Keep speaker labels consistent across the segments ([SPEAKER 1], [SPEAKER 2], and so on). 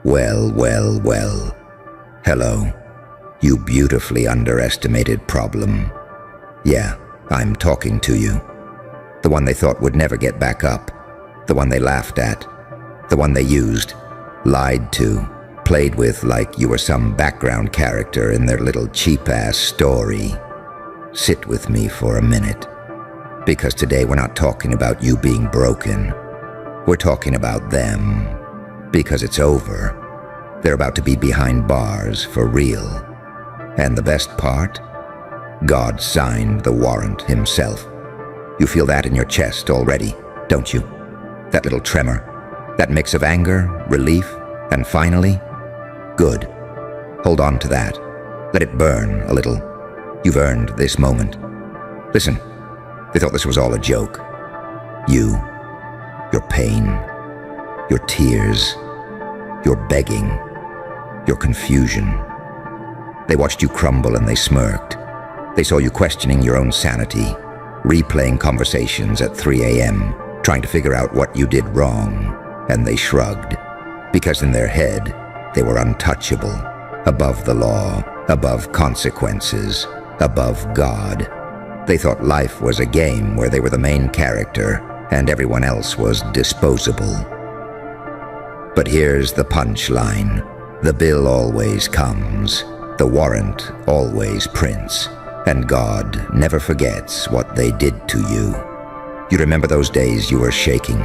[SPEAKER 1] Well, well, well. Hello, you beautifully underestimated problem. Yeah, I'm talking to you. The one they thought would never get back up. The one they laughed at. The one they used, lied to, played with like you were some background character in their little cheap-ass story. Sit with me for a minute. Because today we're not talking about you being broken. We're talking about them. Because it's over. They're about to be behind bars for real. And the best part? God signed the warrant himself. You feel that in your chest already, don't you? That little tremor. That mix of anger, relief, and finally? Good. Hold on to that. Let it burn a little. You've earned this moment. Listen, they thought this was all a joke. You, your pain, your tears, your begging, your confusion. They watched you crumble and they smirked. They saw you questioning your own sanity, replaying conversations at 3 a.m., trying to figure out what you did wrong, and they shrugged. Because in their head, they were untouchable, above the law, above consequences, above God. They thought life was a game where they were the main character and everyone else was disposable. But here's the punchline. The bill always comes. The warrant always prints. And God never forgets what they did to you. You remember those days you were shaking?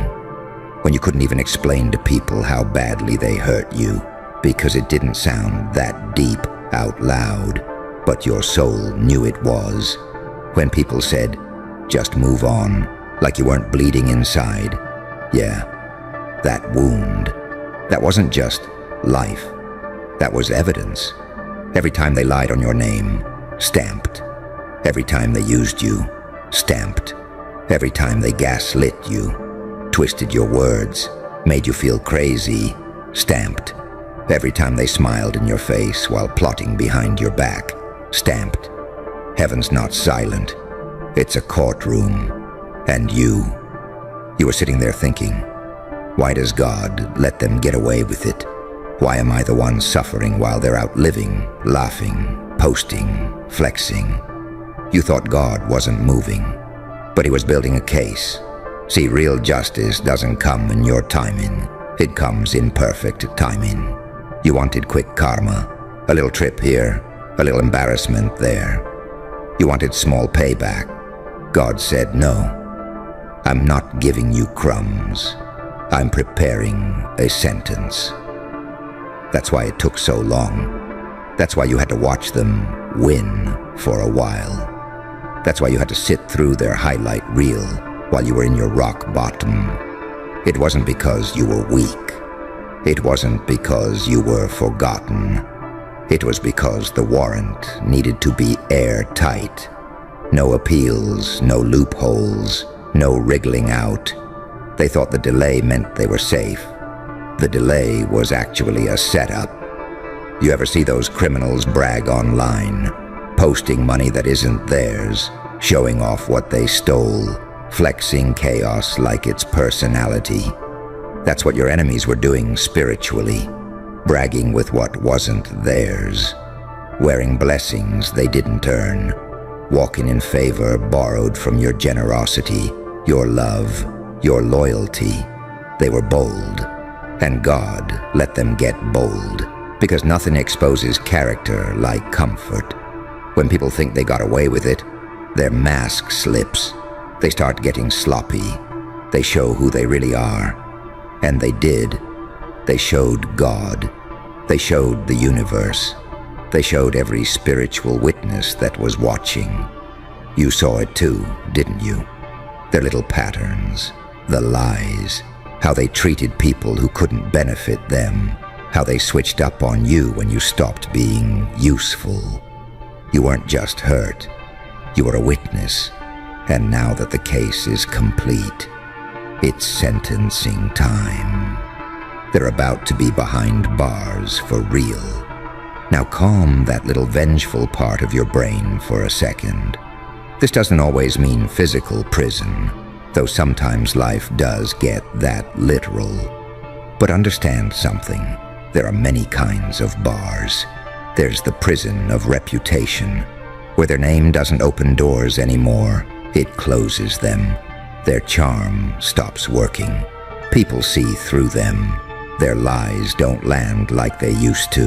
[SPEAKER 1] When you couldn't even explain to people how badly they hurt you because it didn't sound that deep out loud, but your soul knew it was. When people said, just move on, like you weren't bleeding inside. Yeah, that wound. That wasn't just life. That was evidence. Every time they lied on your name, stamped. Every time they used you, stamped. Every time they gaslit you, twisted your words, made you feel crazy, stamped. Every time they smiled in your face while plotting behind your back, stamped. Heaven's not silent. It's a courtroom. And you were sitting there thinking, why does God let them get away with it? Why am I the one suffering while they're out living, laughing, posting, flexing? You thought God wasn't moving, but he was building a case. See, real justice doesn't come in your timing. It comes in perfect timing. You wanted quick karma, a little trip here, a little embarrassment there. You wanted small payback. God said no. I'm not giving you crumbs. I'm preparing a sentence. That's why it took so long. That's why you had to watch them win for a while. That's why you had to sit through their highlight reel while you were in your rock bottom. It wasn't because you were weak. It wasn't because you were forgotten. It was because the warrant needed to be airtight. No appeals, no loopholes, no wriggling out. They thought the delay meant they were safe. The delay was actually a setup. You ever see those criminals brag online, posting money that isn't theirs, showing off what they stole, flexing chaos like its personality? That's what your enemies were doing spiritually, bragging with what wasn't theirs, wearing blessings they didn't earn, walking in favor borrowed from your generosity, your love, your loyalty. They were bold, and God let them get bold, because nothing exposes character like comfort. When people think they got away with it, their mask slips. They start getting sloppy. They show who they really are. And they did. They showed God. They showed the universe. They showed every spiritual witness that was watching. You saw it too, didn't you? Their little patterns, the lies, how they treated people who couldn't benefit them, how they switched up on you when you stopped being useful. You weren't just hurt, you were a witness, and now that the case is complete, it's sentencing time. They're about to be behind bars for real. Now calm that little vengeful part of your brain for a second. This doesn't always mean physical prison, though sometimes life does get that literal. But understand something. There are many kinds of bars. There's the prison of reputation, where their name doesn't open doors anymore, it closes them. Their charm stops working. People see through them. Their lies don't land like they used to.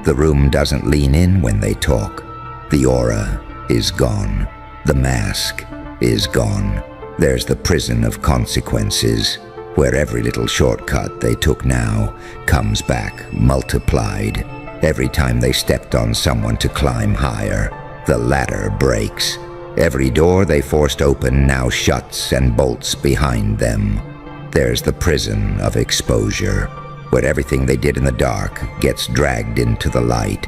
[SPEAKER 1] The room doesn't lean in when they talk. The aura is gone. The mask is gone. There's the prison of consequences, where every little shortcut they took now comes back multiplied. Every time they stepped on someone to climb higher, the ladder breaks. Every door they forced open now shuts and bolts behind them. There's the prison of exposure, where everything they did in the dark gets dragged into the light.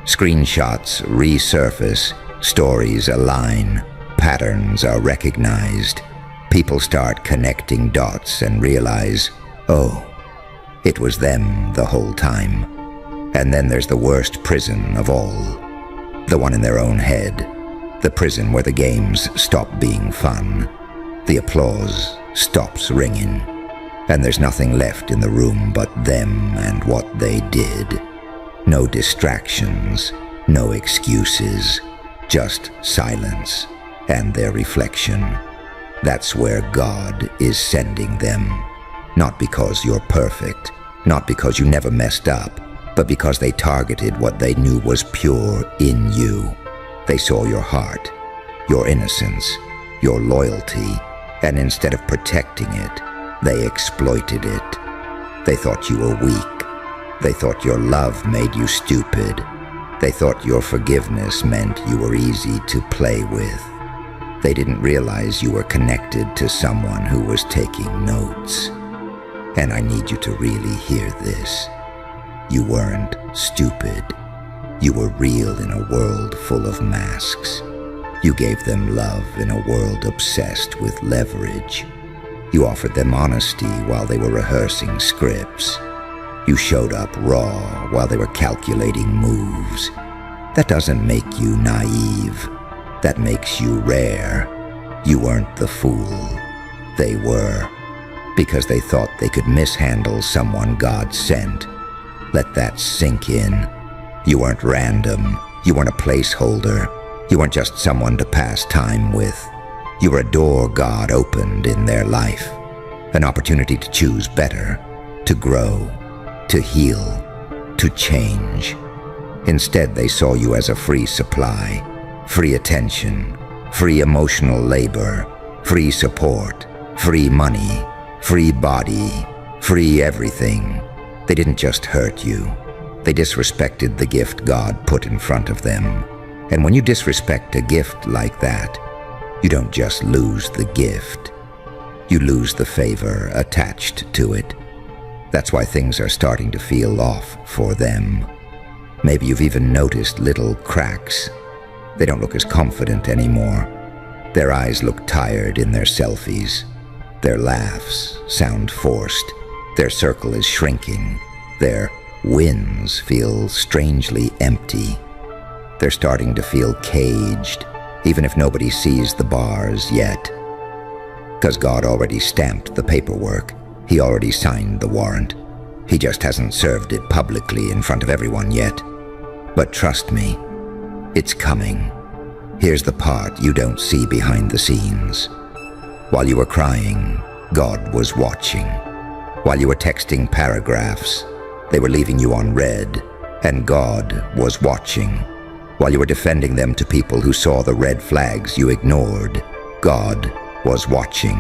[SPEAKER 1] Screenshots resurface, stories align, patterns are recognized. People start connecting dots and realize, oh, it was them the whole time. And then there's the worst prison of all, the one in their own head, the prison where the games stop being fun, the applause stops ringing, and there's nothing left in the room but them and what they did. No distractions, no excuses, just silence and their reflection. That's where God is sending them. Not because you're perfect, not because you never messed up, but because they targeted what they knew was pure in you. They saw your heart, your innocence, your loyalty, and instead of protecting it, they exploited it. They thought you were weak. They thought your love made you stupid. They thought your forgiveness meant you were easy to play with. They didn't realize you were connected to someone who was taking notes. And I need you to really hear this. You weren't stupid. You were real in a world full of masks. You gave them love in a world obsessed with leverage. You offered them honesty while they were rehearsing scripts. You showed up raw while they were calculating moves. That doesn't make you naive. That makes you rare. You weren't the fool. They were. Because they thought they could mishandle someone God sent. Let that sink in. You weren't random. You weren't a placeholder. You weren't just someone to pass time with. You were a door God opened in their life. An opportunity to choose better, to grow, to heal, to change. Instead, they saw you as a free supply. Free attention, free emotional labor, free support, free money, free body, free everything. They didn't just hurt you. They disrespected the gift God put in front of them. And when you disrespect a gift like that, you don't just lose the gift. You lose the favor attached to it. That's why things are starting to feel off for them. Maybe you've even noticed little cracks. They don't look as confident anymore. Their eyes look tired in their selfies. Their laughs sound forced. Their circle is shrinking. Their wins feel strangely empty. They're starting to feel caged, even if nobody sees the bars yet. 'Cause God already stamped the paperwork. He already signed the warrant. He just hasn't served it publicly in front of everyone yet. But trust me, it's coming. Here's the part you don't see behind the scenes. While you were crying, God was watching. While you were texting paragraphs, they were leaving you on red, and God was watching. While you were defending them to people who saw the red flags you ignored, God was watching.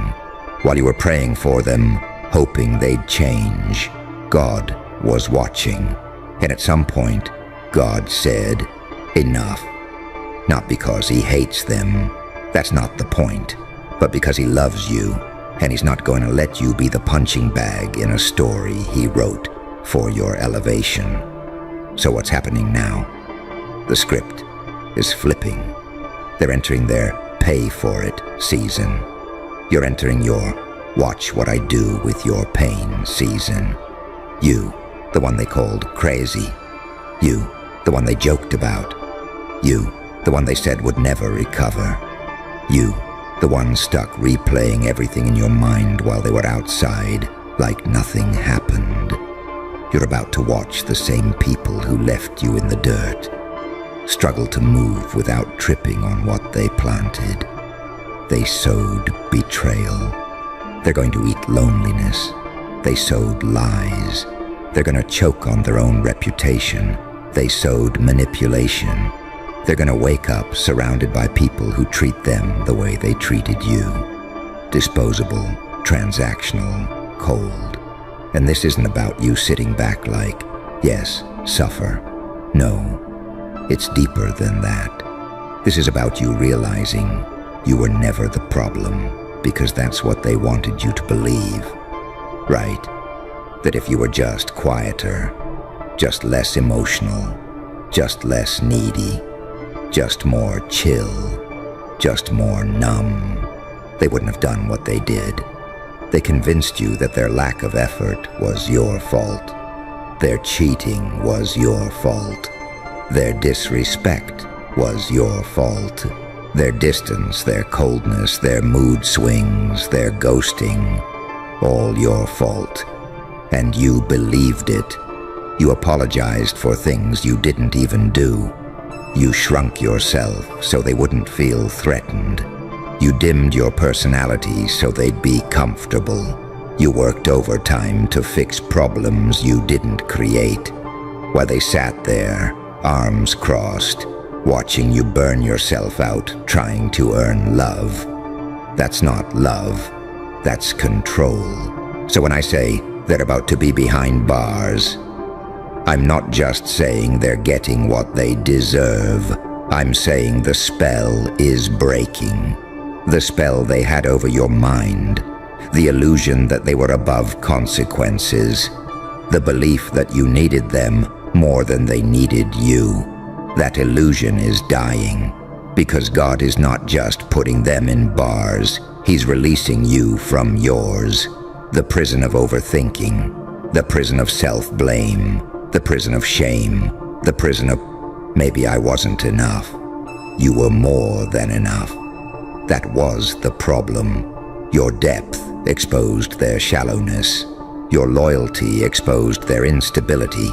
[SPEAKER 1] While you were praying for them, hoping they'd change, God was watching. And at some point, God said, enough. Not because he hates them, that's not the point, but because he loves you, and he's not going to let you be the punching bag in a story he wrote for your elevation. So what's happening now? The script is flipping. They're entering their pay for it season. You're entering your watch what I do with your pain season. You, the one they called crazy. You, the one they joked about. You, the one they said would never recover. You, the one stuck replaying everything in your mind while they were outside, like nothing happened. You're about to watch the same people who left you in the dirt struggle to move without tripping on what they planted. They sowed betrayal. They're going to eat loneliness. They sowed lies. They're going to choke on their own reputation. They sowed manipulation. They're going to wake up surrounded by people who treat them the way they treated you. Disposable, transactional, cold. And this isn't about you sitting back like, yes, suffer. No, it's deeper than that. This is about you realizing you were never the problem because that's what they wanted you to believe. Right? That if you were just quieter, just less emotional, just less needy, just more chill, just more numb, they wouldn't have done what they did. They convinced you that their lack of effort was your fault. Their cheating was your fault. Their disrespect was your fault. Their distance, their coldness, their mood swings, their ghosting, all your fault. And you believed it. You apologized for things you didn't even do. You shrunk yourself so they wouldn't feel threatened. You dimmed your personality so they'd be comfortable. You worked overtime to fix problems you didn't create, while they sat there, arms crossed, watching you burn yourself out trying to earn love. That's not love, that's control. So when I say they're about to be behind bars, I'm not just saying they're getting what they deserve. I'm saying the spell is breaking. The spell they had over your mind, the illusion that they were above consequences, the belief that you needed them more than they needed you. That illusion is dying, because God is not just putting them in bars, He's releasing you from yours. The prison of overthinking, the prison of self-blame, the prison of shame, the prison of, maybe I wasn't enough. You were more than enough. That was the problem. Your depth exposed their shallowness. Your loyalty exposed their instability.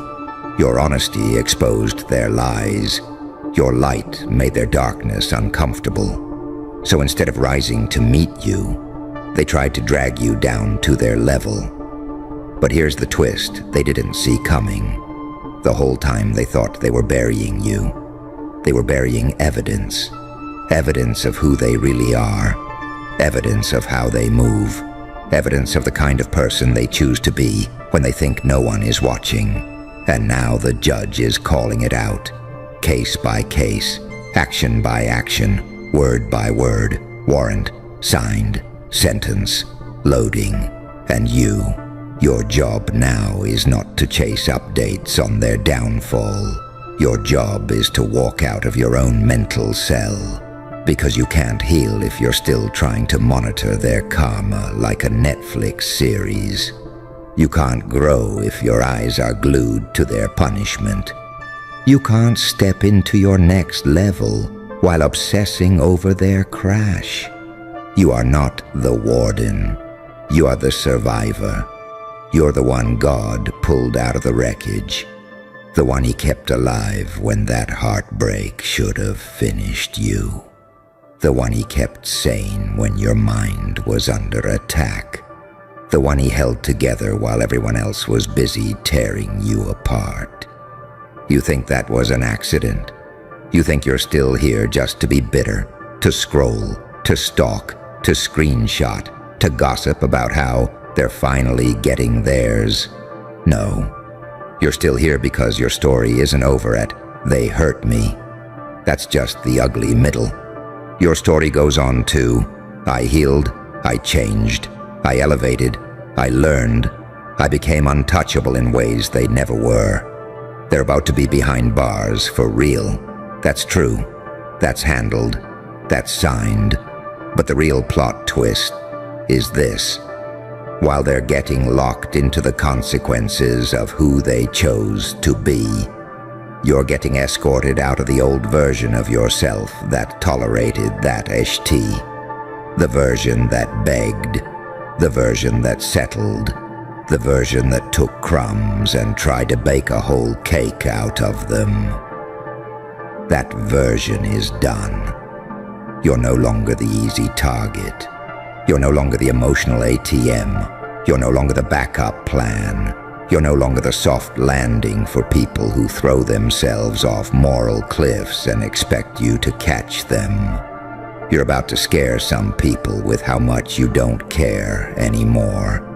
[SPEAKER 1] Your honesty exposed their lies. Your light made their darkness uncomfortable. So instead of rising to meet you, they tried to drag you down to their level. But here's the twist they didn't see coming. The whole time they thought they were burying you. They were burying evidence. Evidence of who they really are. Evidence of how they move. Evidence of the kind of person they choose to be when they think no one is watching. And now the judge is calling it out. Case by case, action by action, word by word, warrant, signed, sentence, loading. And you, your job now is not to chase updates on their downfall. Your job is to walk out of your own mental cell. Because you can't heal if you're still trying to monitor their karma like a Netflix series. You can't grow if your eyes are glued to their punishment. You can't step into your next level while obsessing over their crash. You are not the warden. You are the survivor. You're the one God pulled out of the wreckage. The one He kept alive when that heartbreak should have finished you. The one He kept sane when your mind was under attack. The one He held together while everyone else was busy tearing you apart. You think that was an accident? You think you're still here just to be bitter, to scroll, to stalk, to screenshot, to gossip about how they're finally getting theirs? No. You're still here because your story isn't over at, "They hurt me." That's just the ugly middle. Your story goes on to, "I healed, I changed, I elevated, I learned, I became untouchable in ways they never were." They're about to be behind bars for real. That's true. That's handled. That's signed. But the real plot twist is this. While they're getting locked into the consequences of who they chose to be, you're getting escorted out of the old version of yourself that tolerated that HT. The version that begged. The version that settled. The version that took crumbs and tried to bake a whole cake out of them. That version is done. You're no longer the easy target. You're no longer the emotional ATM. You're no longer the backup plan. You're no longer the soft landing for people who throw themselves off moral cliffs and expect you to catch them. You're about to scare some people with how much you don't care anymore.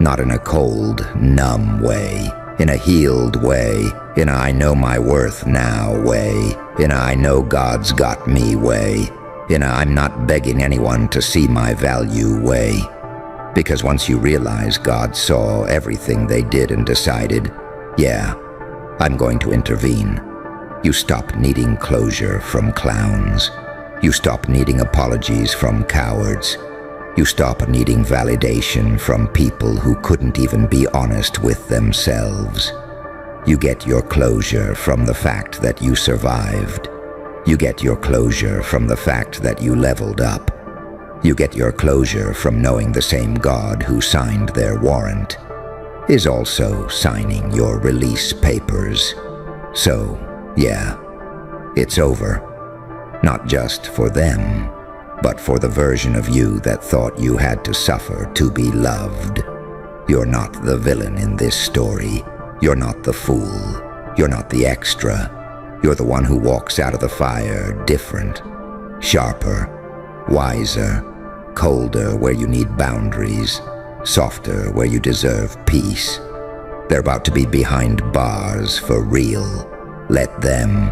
[SPEAKER 1] Not in a cold, numb way, in a healed way, in a I know my worth now way, in a I know God's got me way, in a I'm not begging anyone to see my value way. Because once you realize God saw everything they did and decided, yeah, I'm going to intervene, you stop needing closure from clowns. You stop needing apologies from cowards. You stop needing validation from people who couldn't even be honest with themselves. You get your closure from the fact that you survived. You get your closure from the fact that you leveled up. You get your closure from knowing the same God who signed their warrant is also signing your release papers. So, yeah, it's over. Not just for them, but for the version of you that thought you had to suffer to be loved. You're not the villain in this story. You're not the fool. You're not the extra. You're the one who walks out of the fire different, sharper, wiser, colder where you need boundaries, softer where you deserve peace. They're about to be behind bars for real. Let them.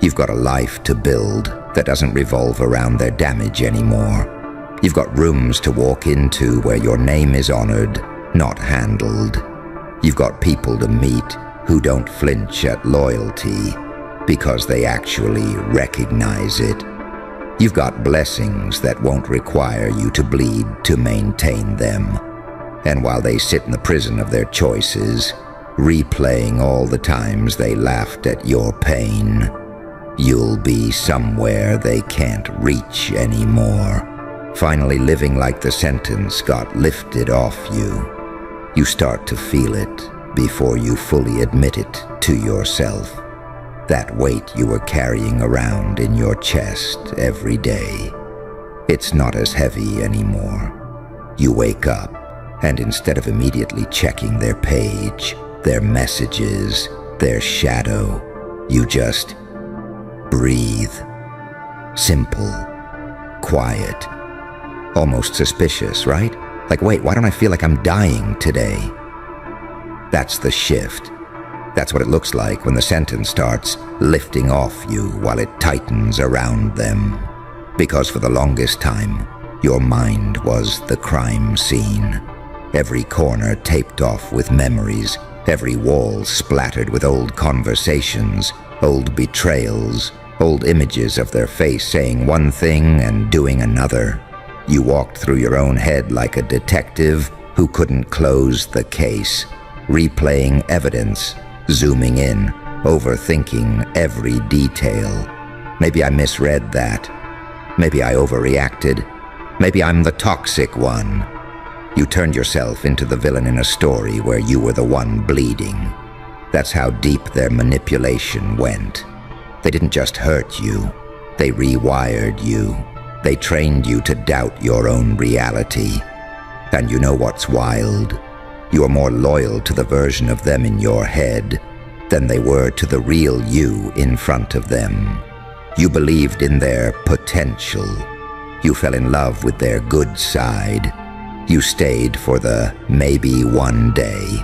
[SPEAKER 1] You've got a life to build that doesn't revolve around their damage anymore. You've got rooms to walk into where your name is honored, not handled. You've got people to meet who don't flinch at loyalty because they actually recognize it. You've got blessings that won't require you to bleed to maintain them. And while they sit in the prison of their choices, replaying all the times they laughed at your pain, you'll be somewhere they can't reach anymore, finally living like the sentence got lifted off you. You start to feel it before you fully admit it to yourself. That weight you were carrying around in your chest every day, it's not as heavy anymore. You wake up, and instead of immediately checking their page, their messages, their shadow, you just breathe. Simple, quiet, almost suspicious, right? Like, wait, why don't I feel like I'm dying today? That's the shift. That's what it looks like when the sentence starts lifting off you while it tightens around them. Because for the longest time, your mind was the crime scene. Every corner taped off with memories, every wall splattered with old conversations, old betrayals, old images of their face saying one thing and doing another. You walked through your own head like a detective who couldn't close the case, replaying evidence, zooming in, overthinking every detail. Maybe I misread that. Maybe I overreacted. Maybe I'm the toxic one. You turned yourself into the villain in a story where you were the one bleeding. That's how deep their manipulation went. They didn't just hurt you, they rewired you. They trained you to doubt your own reality. And you know what's wild? You are more loyal to the version of them in your head than they were to the real you in front of them. You believed in their potential. You fell in love with their good side. You stayed for the maybe one day.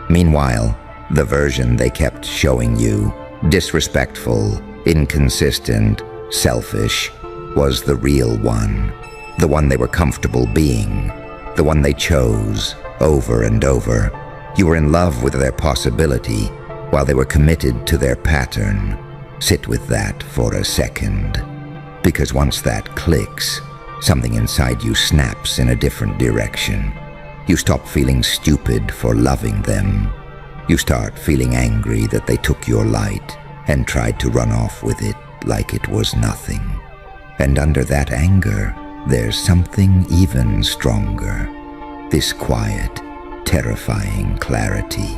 [SPEAKER 1] Meanwhile, the version they kept showing you, disrespectful, inconsistent, selfish, was the real one. The one they were comfortable being. The one they chose over and over. You were in love with their possibility while they were committed to their pattern. Sit with that for a second. Because once that clicks, something inside you snaps in a different direction. You stop feeling stupid for loving them. You start feeling angry that they took your light and tried to run off with it like it was nothing. And under that anger, there's something even stronger. this quiet, terrifying clarity.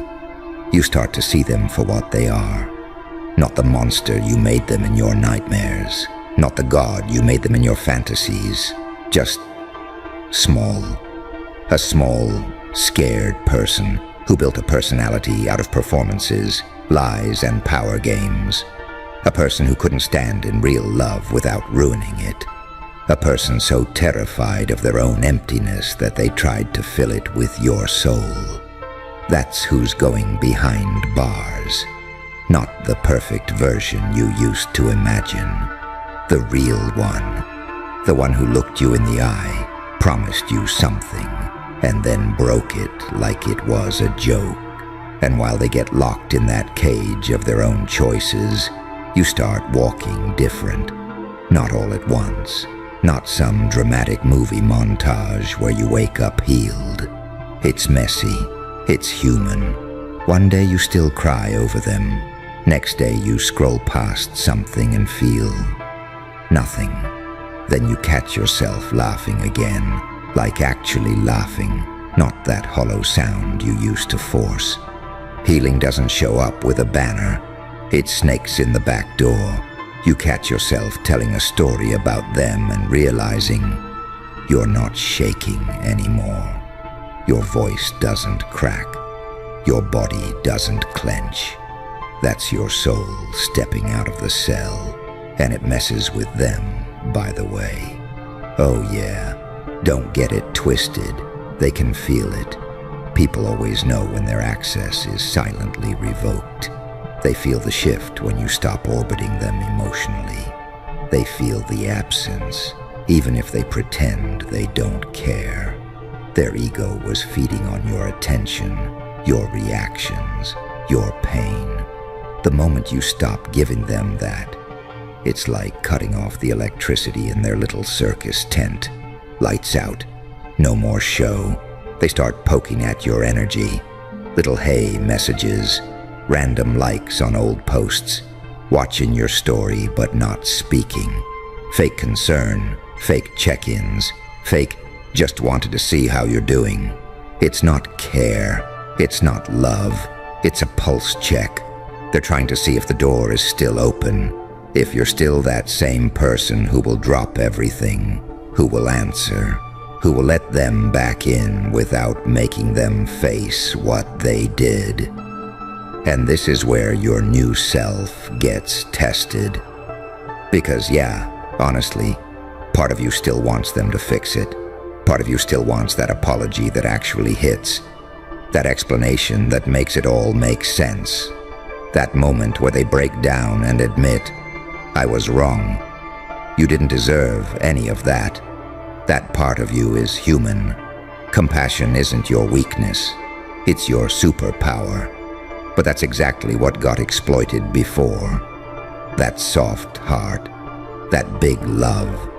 [SPEAKER 1] You start to see them for what they are. Not the monster you made them in your nightmares. Not the god you made them in your fantasies. Just small. A small, scared person who built a personality out of performances, lies, and power games. A person who couldn't stand in real love without ruining it. A person so terrified of their own emptiness that they tried to fill it with your soul. That's who's going behind bars. Not the perfect version you used to imagine. The real one. The one who looked you in the eye, promised you something, and then broke it like it was a joke. And while they get locked in that cage of their own choices, you start walking different. Not all at once. Not some dramatic movie montage where you wake up healed. It's messy. It's human. One day you still cry over them. Next day you scroll past something and feel nothing. Then you catch yourself laughing again, like actually laughing, not that hollow sound you used to force. Healing doesn't show up with a banner. It snakes in the back door. You catch yourself telling a story about them and realizing you're not shaking anymore. Your voice doesn't crack. Your body doesn't clench. That's your soul stepping out of the cell, and it messes with them, by the way. Oh yeah, don't get it twisted. They can feel it. People always know when their access is silently revoked. They feel the shift when you stop orbiting them emotionally. They feel the absence, even if they pretend they don't care. Their ego was feeding on your attention, your reactions, your pain. The moment you stop giving them that, it's like cutting off the electricity in their little circus tent. Lights out, no more show. They start poking at your energy. Little hey messages, random likes on old posts, watching your story but not speaking. Fake concern, fake check-ins, fake just wanted to see how you're doing. It's not care, it's not love, it's a pulse check. They're trying to see if the door is still open, if you're still that same person who will drop everything, who will answer, who will let them back in without making them face what they did. And this is where your new self gets tested. Because yeah, honestly, part of you still wants them to fix it. Part of you still wants that apology that actually hits. That explanation that makes it all make sense. That moment where they break down and admit, I was wrong. You didn't deserve any of that. That part of you is human. Compassion isn't your weakness. It's your superpower. But that's exactly what got exploited before. That soft heart. That big love.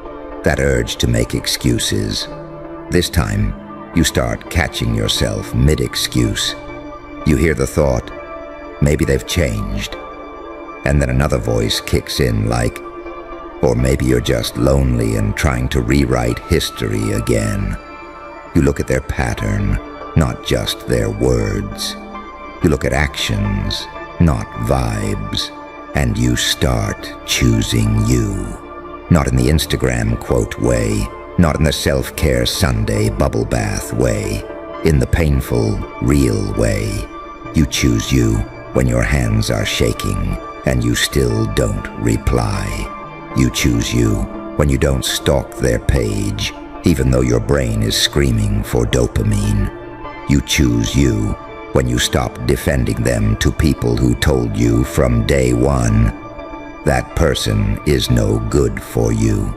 [SPEAKER 1] That urge to make excuses. This time, you start catching yourself mid-excuse. You hear the thought, maybe they've changed. And then another voice kicks in like, or maybe you're just lonely and trying to rewrite history again. You look at their pattern, not just their words. You look at actions, not vibes. And you start choosing you. Not in the Instagram quote way, not in the self-care Sunday bubble bath way. In the painful, real way. You choose you when your hands are shaking and you still don't reply. You choose you when you don't stalk their page, even though your brain is screaming for dopamine. You choose you when you stop defending them to people who told you from day one, that person is no good for you.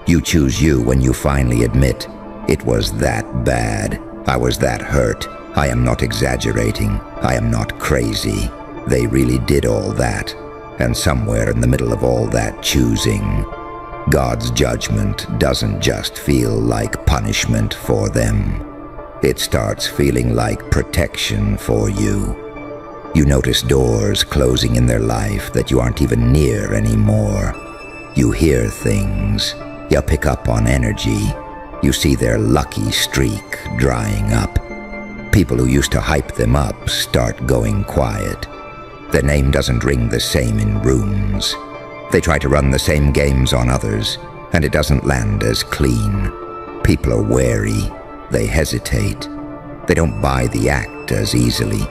[SPEAKER 1] You choose you when you finally admit, it was that bad, I was that hurt, I am not exaggerating, I am not crazy. They really did all that, and somewhere in the middle of all that choosing, God's judgment doesn't just feel like punishment for them. It starts feeling like protection for you. You notice doors closing in their life that you aren't even near anymore. You hear things. You pick up on energy. You see their lucky streak drying up. People who used to hype them up start going quiet. Their name doesn't ring the same in rooms. They try to run the same games on others, and it doesn't land as clean. People are wary. They hesitate. They don't buy the act as easily.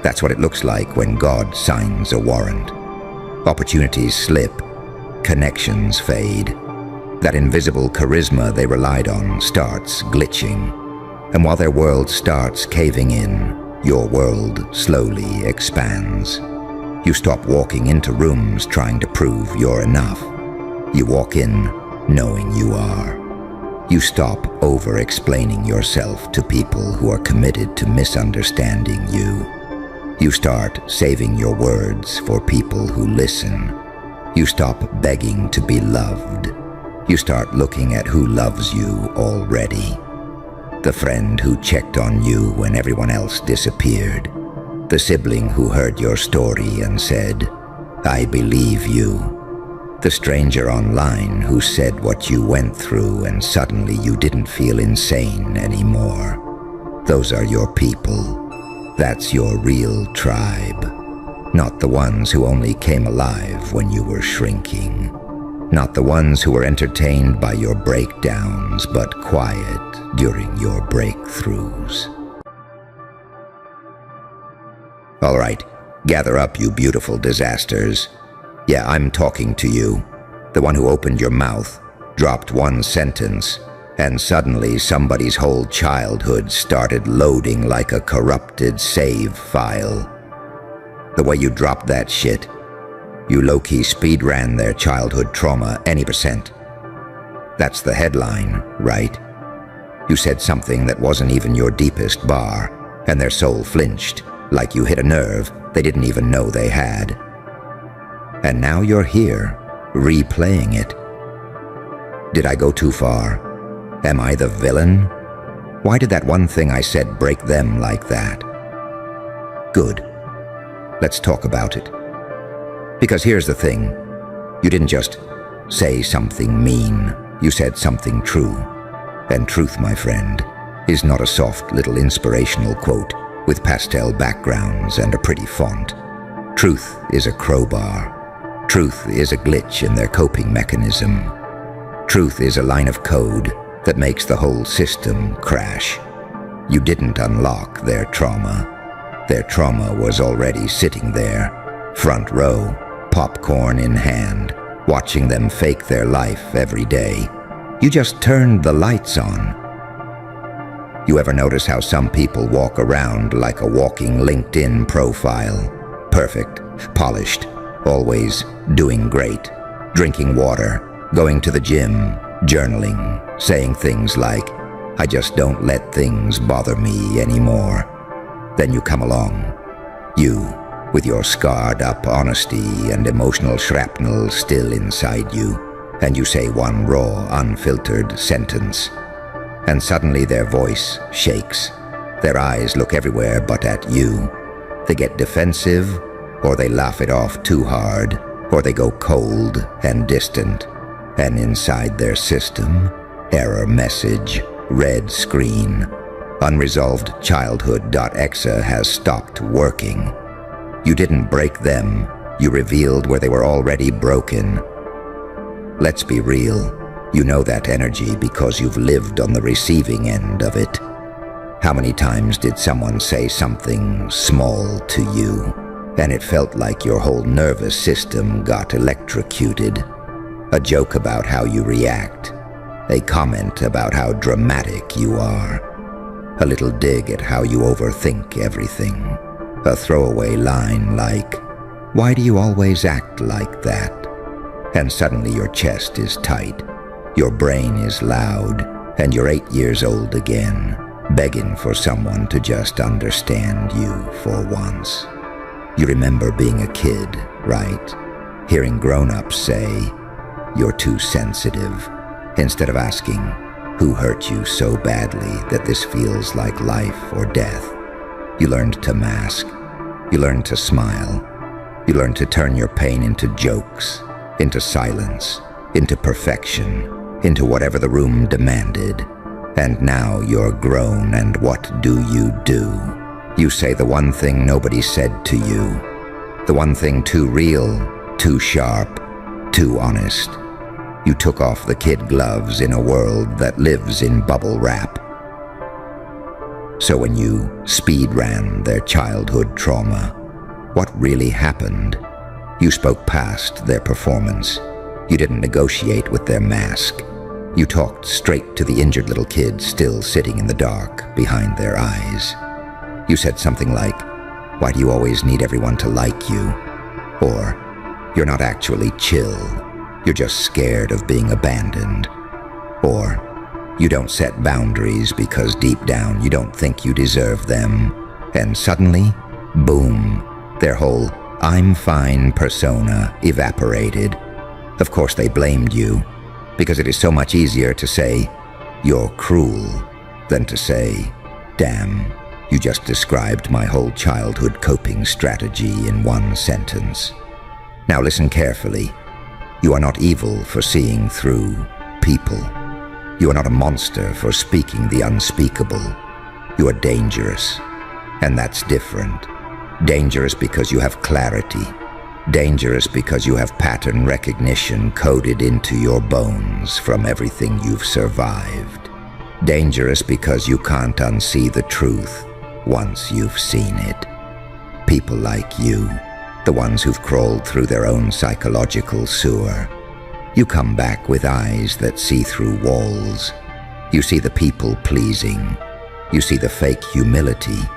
[SPEAKER 1] That's what it looks like when God signs a warrant. Opportunities slip. Connections fade. That invisible charisma they relied on starts glitching. And while their world starts caving in, your world slowly expands. You stop walking into rooms trying to prove you're enough. You walk in knowing you are. You stop over-explaining yourself to people who are committed to misunderstanding you. You start saving your words for people who listen. You stop begging to be loved. You start looking at who loves you already. The friend who checked on you when everyone else disappeared. The sibling who heard your story and said, "I believe you." The stranger online who said what you went through and suddenly you didn't feel insane anymore. Those are your people. That's your real tribe. Not the ones who only came alive when you were shrinking. Not the ones who were entertained by your breakdowns but quiet during your breakthroughs. All right, gather up, you beautiful disasters. Yeah, I'm talking to you, the one who opened your mouth, dropped one sentence, and suddenly somebody's whole childhood started loading like a corrupted save file. The way you dropped that shit, you low-key speed-ran their childhood trauma any percent. That's the headline, right? You said something that wasn't even your deepest bar, and their soul flinched, like you hit a nerve they didn't even know they had. And now you're here, replaying it. Did I go too far? Am I the villain? Why did that one thing I said break them like that? Good. Let's talk about it. Because here's the thing. You didn't just say something mean. You said something true. And truth, my friend, is not a soft little inspirational quote with pastel backgrounds and a pretty font. Truth is a crowbar. Truth is a glitch in their coping mechanism. Truth is a line of code that makes the whole system crash. You didn't unlock their trauma. Their trauma was already sitting there, front row, popcorn in hand, watching them fake their life every day. You just turned the lights on. You ever notice how some people walk around like a walking LinkedIn profile? Perfect, polished, always doing great, drinking water, going to the gym, journaling, saying things like, "I just don't let things bother me anymore." Then you come along, you, with your scarred up honesty and emotional shrapnel still inside you, and you say one raw, unfiltered sentence. And suddenly their voice shakes. Their eyes look everywhere but at you. They get defensive, or they laugh it off too hard, or they go cold and distant. And inside their system, error message, red screen. Unresolved childhood.exe has stopped working. You didn't break them, you revealed where they were already broken. Let's be real. You know that energy because you've lived on the receiving end of it. How many times did someone say something small to you, and it felt like your whole nervous system got electrocuted? A joke about how you react. A comment about how dramatic you are. A little dig at how you overthink everything. A throwaway line like, "Why do you always act like that?" And suddenly your chest is tight. Your brain is loud, and you're 8 years old again, begging for someone to just understand you for once. You remember being a kid, right? Hearing grown-ups say, "You're too sensitive," instead of asking, "Who hurt you so badly that this feels like life or death?" You learned to mask. You learned to smile. You learned to turn your pain into jokes, into silence, into perfection, into whatever the room demanded. And now you're grown, and what do? You say the one thing nobody said to you. The one thing too real, too sharp, too honest. You took off the kid gloves in a world that lives in bubble wrap. So when you speed ran their childhood trauma, what really happened? You spoke past their performance. You didn't negotiate with their mask. You talked straight to the injured little kid still sitting in the dark behind their eyes. You said something like, "Why do you always need everyone to like you?" Or, "You're not actually chill. You're just scared of being abandoned." Or, "You don't set boundaries because deep down you don't think you deserve them." And suddenly, boom, their whole "I'm fine" persona evaporated. Of course they blamed you, because it is so much easier to say, "You're cruel," than to say, "Damn, you just described my whole childhood coping strategy in one sentence." Now listen carefully. You are not evil for seeing through people. You are not a monster for speaking the unspeakable. You are dangerous, and that's different. Dangerous because you have clarity. Dangerous because you have pattern recognition coded into your bones from everything you've survived. Dangerous because you can't unsee the truth once you've seen it. People like you, the ones who've crawled through their own psychological sewer, you come back with eyes that see through walls. You see the people-pleasing. You see the fake humility.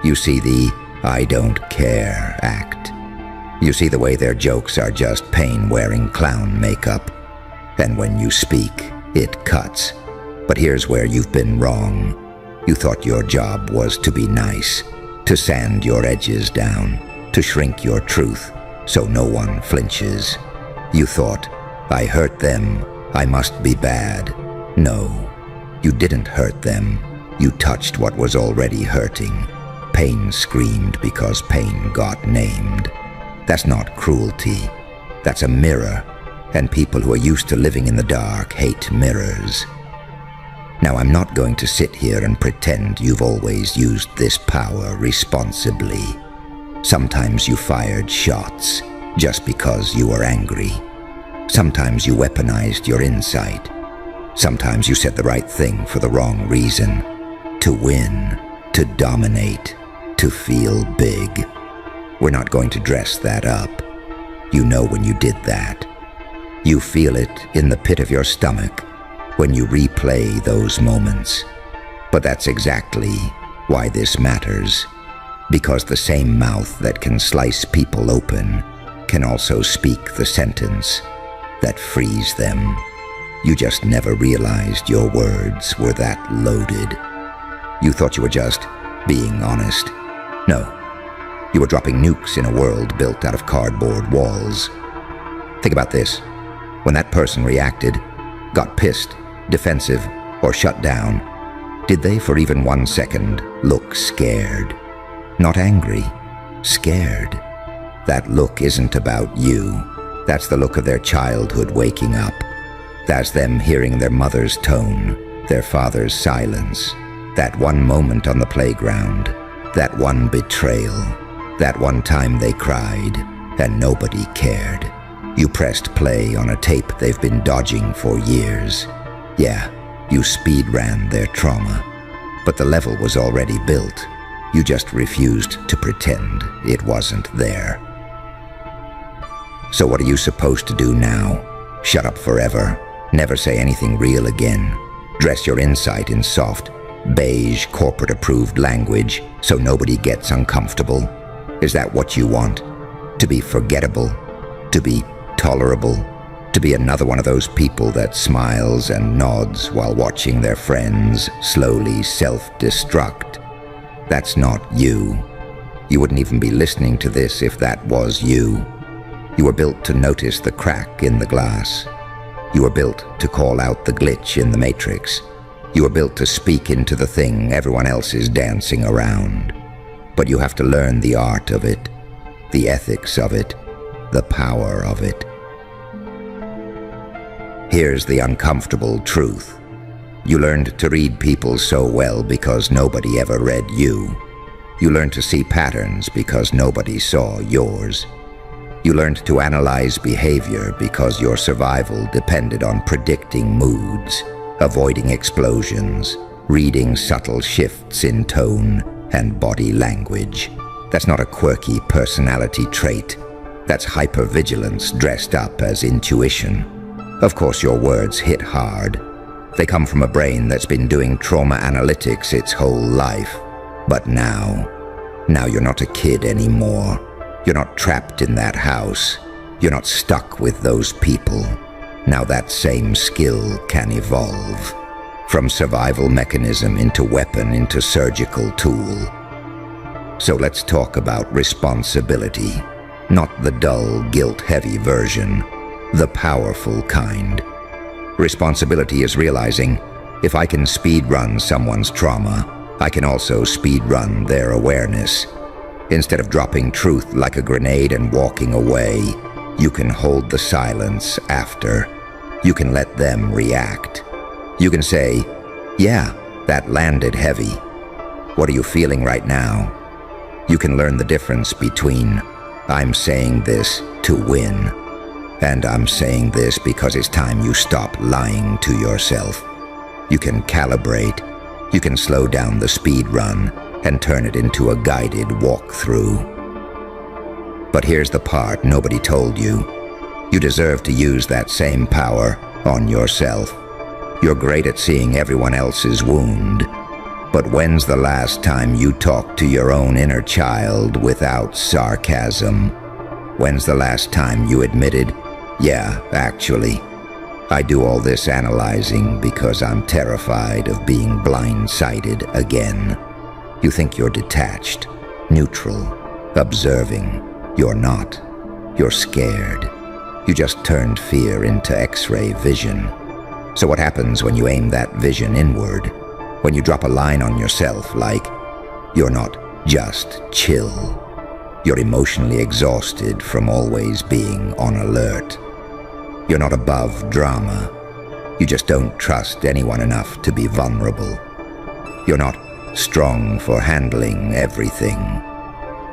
[SPEAKER 1] You see the "I don't care" act. You see the way their jokes are just pain-wearing clown makeup. And when you speak, it cuts. But here's where you've been wrong. You thought your job was to be nice, to sand your edges down, to shrink your truth so no one flinches. You thought, "I hurt them, I must be bad." No, you didn't hurt them. You touched what was already hurting. Pain screamed because pain got named. That's not cruelty. That's a mirror, and people who are used to living in the dark hate mirrors. Now, I'm not going to sit here and pretend you've always used this power responsibly. Sometimes you fired shots just because you were angry. Sometimes you weaponized your insight. Sometimes you said the right thing for the wrong reason. To win, to dominate, to feel big. We're not going to dress that up. You know when you did that. You feel it in the pit of your stomach when you replay those moments. But that's exactly why this matters. Because the same mouth that can slice people open can also speak the sentence that frees them. You just never realized your words were that loaded. You thought you were just being honest. No. You were dropping nukes in a world built out of cardboard walls. Think about this. When that person reacted, got pissed, defensive, or shut down, did they for even 1 second look scared? Not angry, scared. That look isn't about you. That's the look of their childhood waking up. That's them hearing their mother's tone, their father's silence, that one moment on the playground, that one betrayal. That one time they cried, and nobody cared. You pressed play on a tape they've been dodging for years. Yeah, you speed ran their trauma. But the level was already built. You just refused to pretend it wasn't there. So what are you supposed to do now? Shut up forever? Never say anything real again? Dress your insight in soft, beige, corporate-approved language so nobody gets uncomfortable? Is that what you want? To be forgettable? To be tolerable? To be another one of those people that smiles and nods while watching their friends slowly self-destruct? That's not you. You wouldn't even be listening to this if that was you. You were built to notice the crack in the glass. You were built to call out the glitch in the matrix. You were built to speak into the thing everyone else is dancing around. But you have to learn the art of it, the ethics of it, the power of it. Here's the uncomfortable truth. You learned to read people so well because nobody ever read you. You learned to see patterns because nobody saw yours. You learned to analyze behavior because your survival depended on predicting moods, avoiding explosions, reading subtle shifts in tone and body language. That's not a quirky personality trait. That's hypervigilance dressed up as intuition. Of course, your words hit hard. They come from a brain that's been doing trauma analytics its whole life. But now you're not a kid anymore. You're not trapped in that house. You're not stuck with those people. Now that same skill can evolve. From survival mechanism into weapon into surgical tool. So let's talk about responsibility. Not the dull, guilt-heavy version. The powerful kind. Responsibility is realizing, if I can speedrun someone's trauma, I can also speedrun their awareness. Instead of dropping truth like a grenade and walking away, you can hold the silence after. You can let them react. You can say, yeah, that landed heavy. What are you feeling right now? You can learn the difference between, I'm saying this to win, and I'm saying this because it's time you stop lying to yourself. You can calibrate. You can slow down the speed run and turn it into a guided walkthrough. But here's the part nobody told you. You deserve to use that same power on yourself. You're great at seeing everyone else's wound. But when's the last time you talked to your own inner child without sarcasm? When's the last time you admitted, yeah, actually, I do all this analyzing because I'm terrified of being blindsided again? You think you're detached, neutral, observing. You're not. You're scared. You just turned fear into X-ray vision. So what happens when you aim that vision inward? When you drop a line on yourself like, you're not just chill. You're emotionally exhausted from always being on alert. You're not above drama. You just don't trust anyone enough to be vulnerable. You're not strong for handling everything.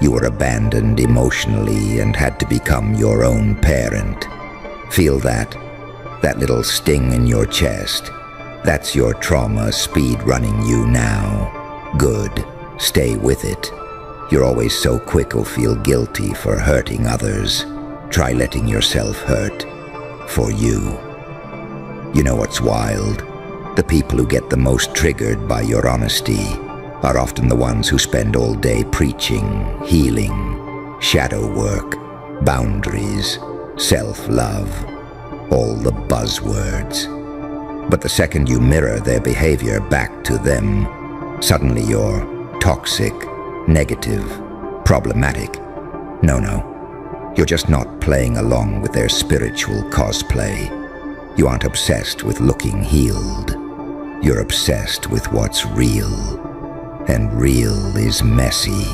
[SPEAKER 1] You were abandoned emotionally and had to become your own parent. Feel that little sting in your chest. That's your trauma speed running you now. Good. Stay with it. You're always so quick or feel guilty for hurting others. Try letting yourself hurt. For you. You know what's wild? The people who get the most triggered by your honesty are often the ones who spend all day preaching, healing, shadow work, boundaries, self-love, all the buzzwords. But the second you mirror their behavior back to them, suddenly you're toxic, negative, problematic. No. You're just not playing along with their spiritual cosplay. You aren't obsessed with looking healed. You're obsessed with what's real. And real is messy.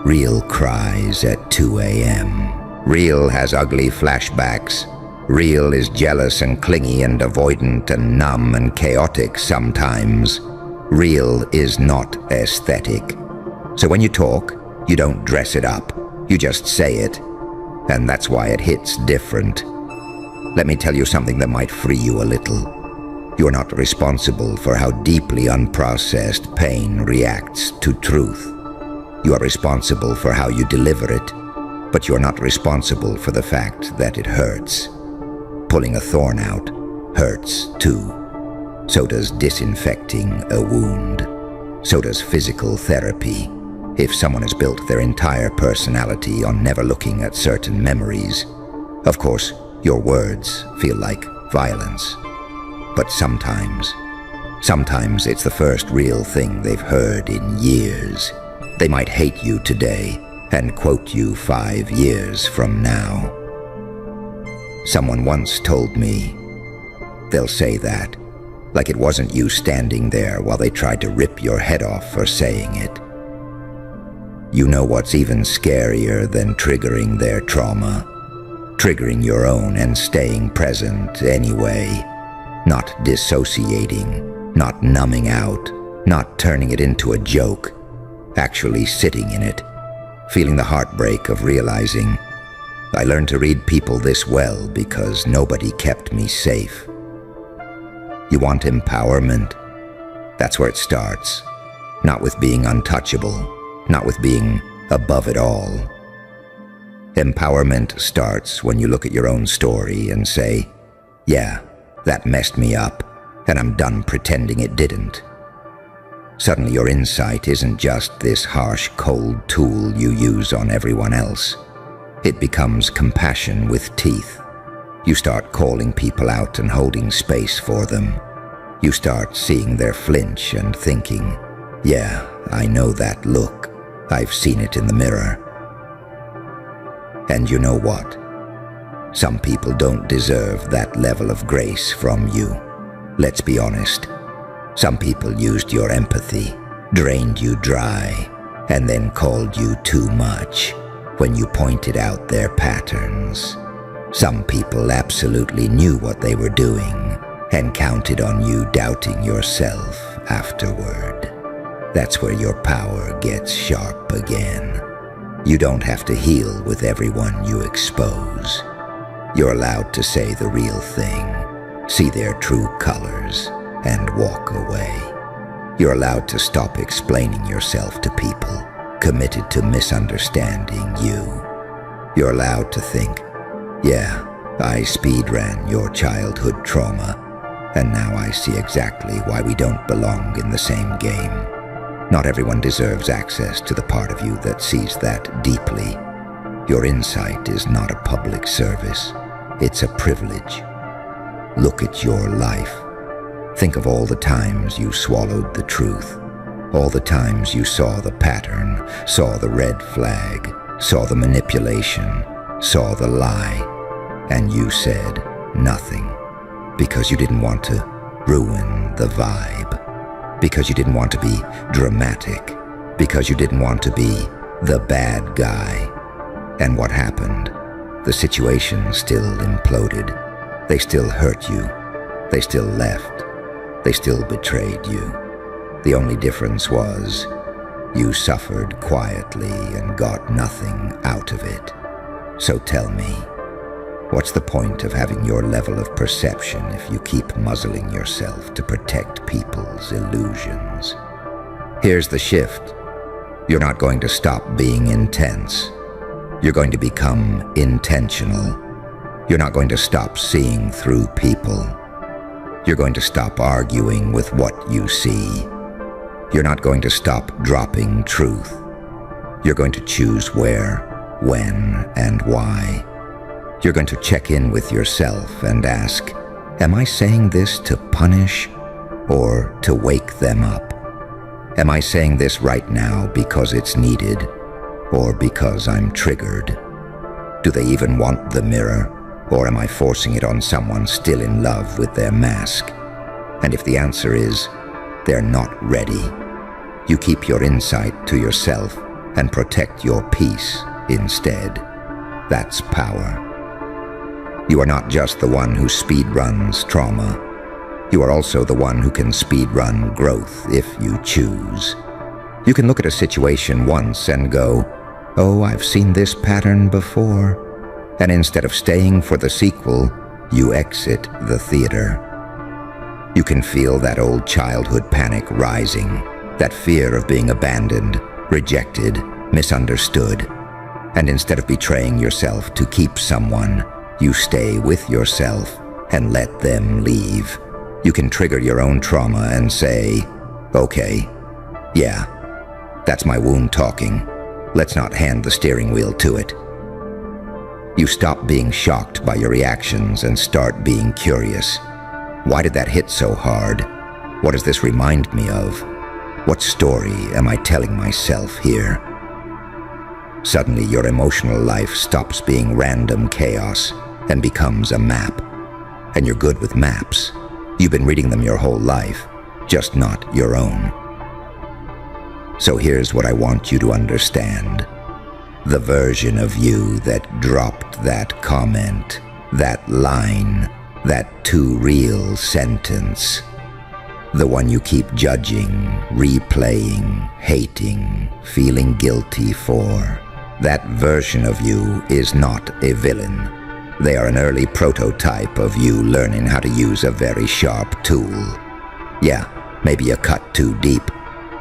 [SPEAKER 1] Real cries at 2 a.m. Real has ugly flashbacks. Real is jealous and clingy and avoidant and numb and chaotic sometimes. Real is not aesthetic. So when you talk, you don't dress it up. You just say it. And that's why it hits different. Let me tell you something that might free you a little. You're not responsible for how deeply unprocessed pain reacts to truth. You are responsible for how you deliver it, but you're not responsible for the fact that it hurts. Pulling a thorn out hurts too. So does disinfecting a wound. So does physical therapy. If someone has built their entire personality on never looking at certain memories, of course, your words feel like violence. But sometimes it's the first real thing they've heard in years. They might hate you today and quote you 5 years from now. Someone once told me, they'll say that, like it wasn't you standing there while they tried to rip your head off for saying it. You know what's even scarier than triggering their trauma? Triggering your own and staying present anyway. Not dissociating, Not numbing out, not turning it into a joke, actually sitting in it, feeling the heartbreak of realizing I learned to read people this well because nobody kept me safe. You want empowerment? That's where it starts. Not with being untouchable, not with being above it all. Empowerment starts when you look at your own story and say, yeah, that messed me up, and I'm done pretending it didn't. Suddenly your insight isn't just this harsh, cold tool you use on everyone else. It becomes compassion with teeth. You start calling people out and holding space for them. You start seeing their flinch and thinking, yeah, I know that look. I've seen it in the mirror. And you know what? Some people don't deserve that level of grace from you. Let's be honest. Some people used your empathy, drained you dry, and then called you too much when you pointed out their patterns. Some people absolutely knew what they were doing and counted on you doubting yourself afterward. That's where your power gets sharp again. You don't have to heal with everyone you expose. You're allowed to say the real thing, see their true colors, and walk away. You're allowed to stop explaining yourself to people committed to misunderstanding you. You're allowed to think, yeah, I speedran your childhood trauma, and now I see exactly why we don't belong in the same game. Not everyone deserves access to the part of you that sees that deeply. Your insight is not a public service. It's a privilege. Look at your life. Think of all the times you swallowed the truth, all the times you saw the pattern, saw the red flag, saw the manipulation, saw the lie, and you said nothing because you didn't want to ruin the vibe, because you didn't want to be dramatic, because you didn't want to be the bad guy. And what happened? The situation still imploded. They still hurt you. They still left. They still betrayed you. The only difference was you suffered quietly and got nothing out of it. So tell me, what's the point of having your level of perception if you keep muzzling yourself to protect people's illusions? Here's the shift. You're not going to stop being intense. You're going to become intentional. You're not going to stop seeing through people. You're going to stop arguing with what you see. You're not going to stop dropping truth. You're going to choose where, when, and why. You're going to check in with yourself and ask, am I saying this to punish or to wake them up? Am I saying this right now because it's needed or because I'm triggered? Do they even want the mirror? Or am I forcing it on someone still in love with their mask? And if the answer is, they're not ready, you keep your insight to yourself and protect your peace instead. That's power. You are not just the one who speedruns trauma. You are also the one who can speedrun growth if you choose. You can look at a situation once and go, oh, I've seen this pattern before. And instead of staying for the sequel, you exit the theater. You can feel that old childhood panic rising, that fear of being abandoned, rejected, misunderstood. And instead of betraying yourself to keep someone, you stay with yourself and let them leave. You can trigger your own trauma and say, okay, yeah, that's my wound talking. Let's not hand the steering wheel to it. You stop being shocked by your reactions and start being curious. Why did that hit so hard? What does this remind me of? What story am I telling myself here? Suddenly, your emotional life stops being random chaos and becomes a map. And you're good with maps. You've been reading them your whole life, just not your own. So here's what I want you to understand. The version of you that dropped that comment, that line, that too real sentence, The one you keep judging, replaying, hating, feeling guilty for. That version of you is not a villain. They are an early prototype of you learning how to use a very sharp tool. Yeah, maybe you cut too deep.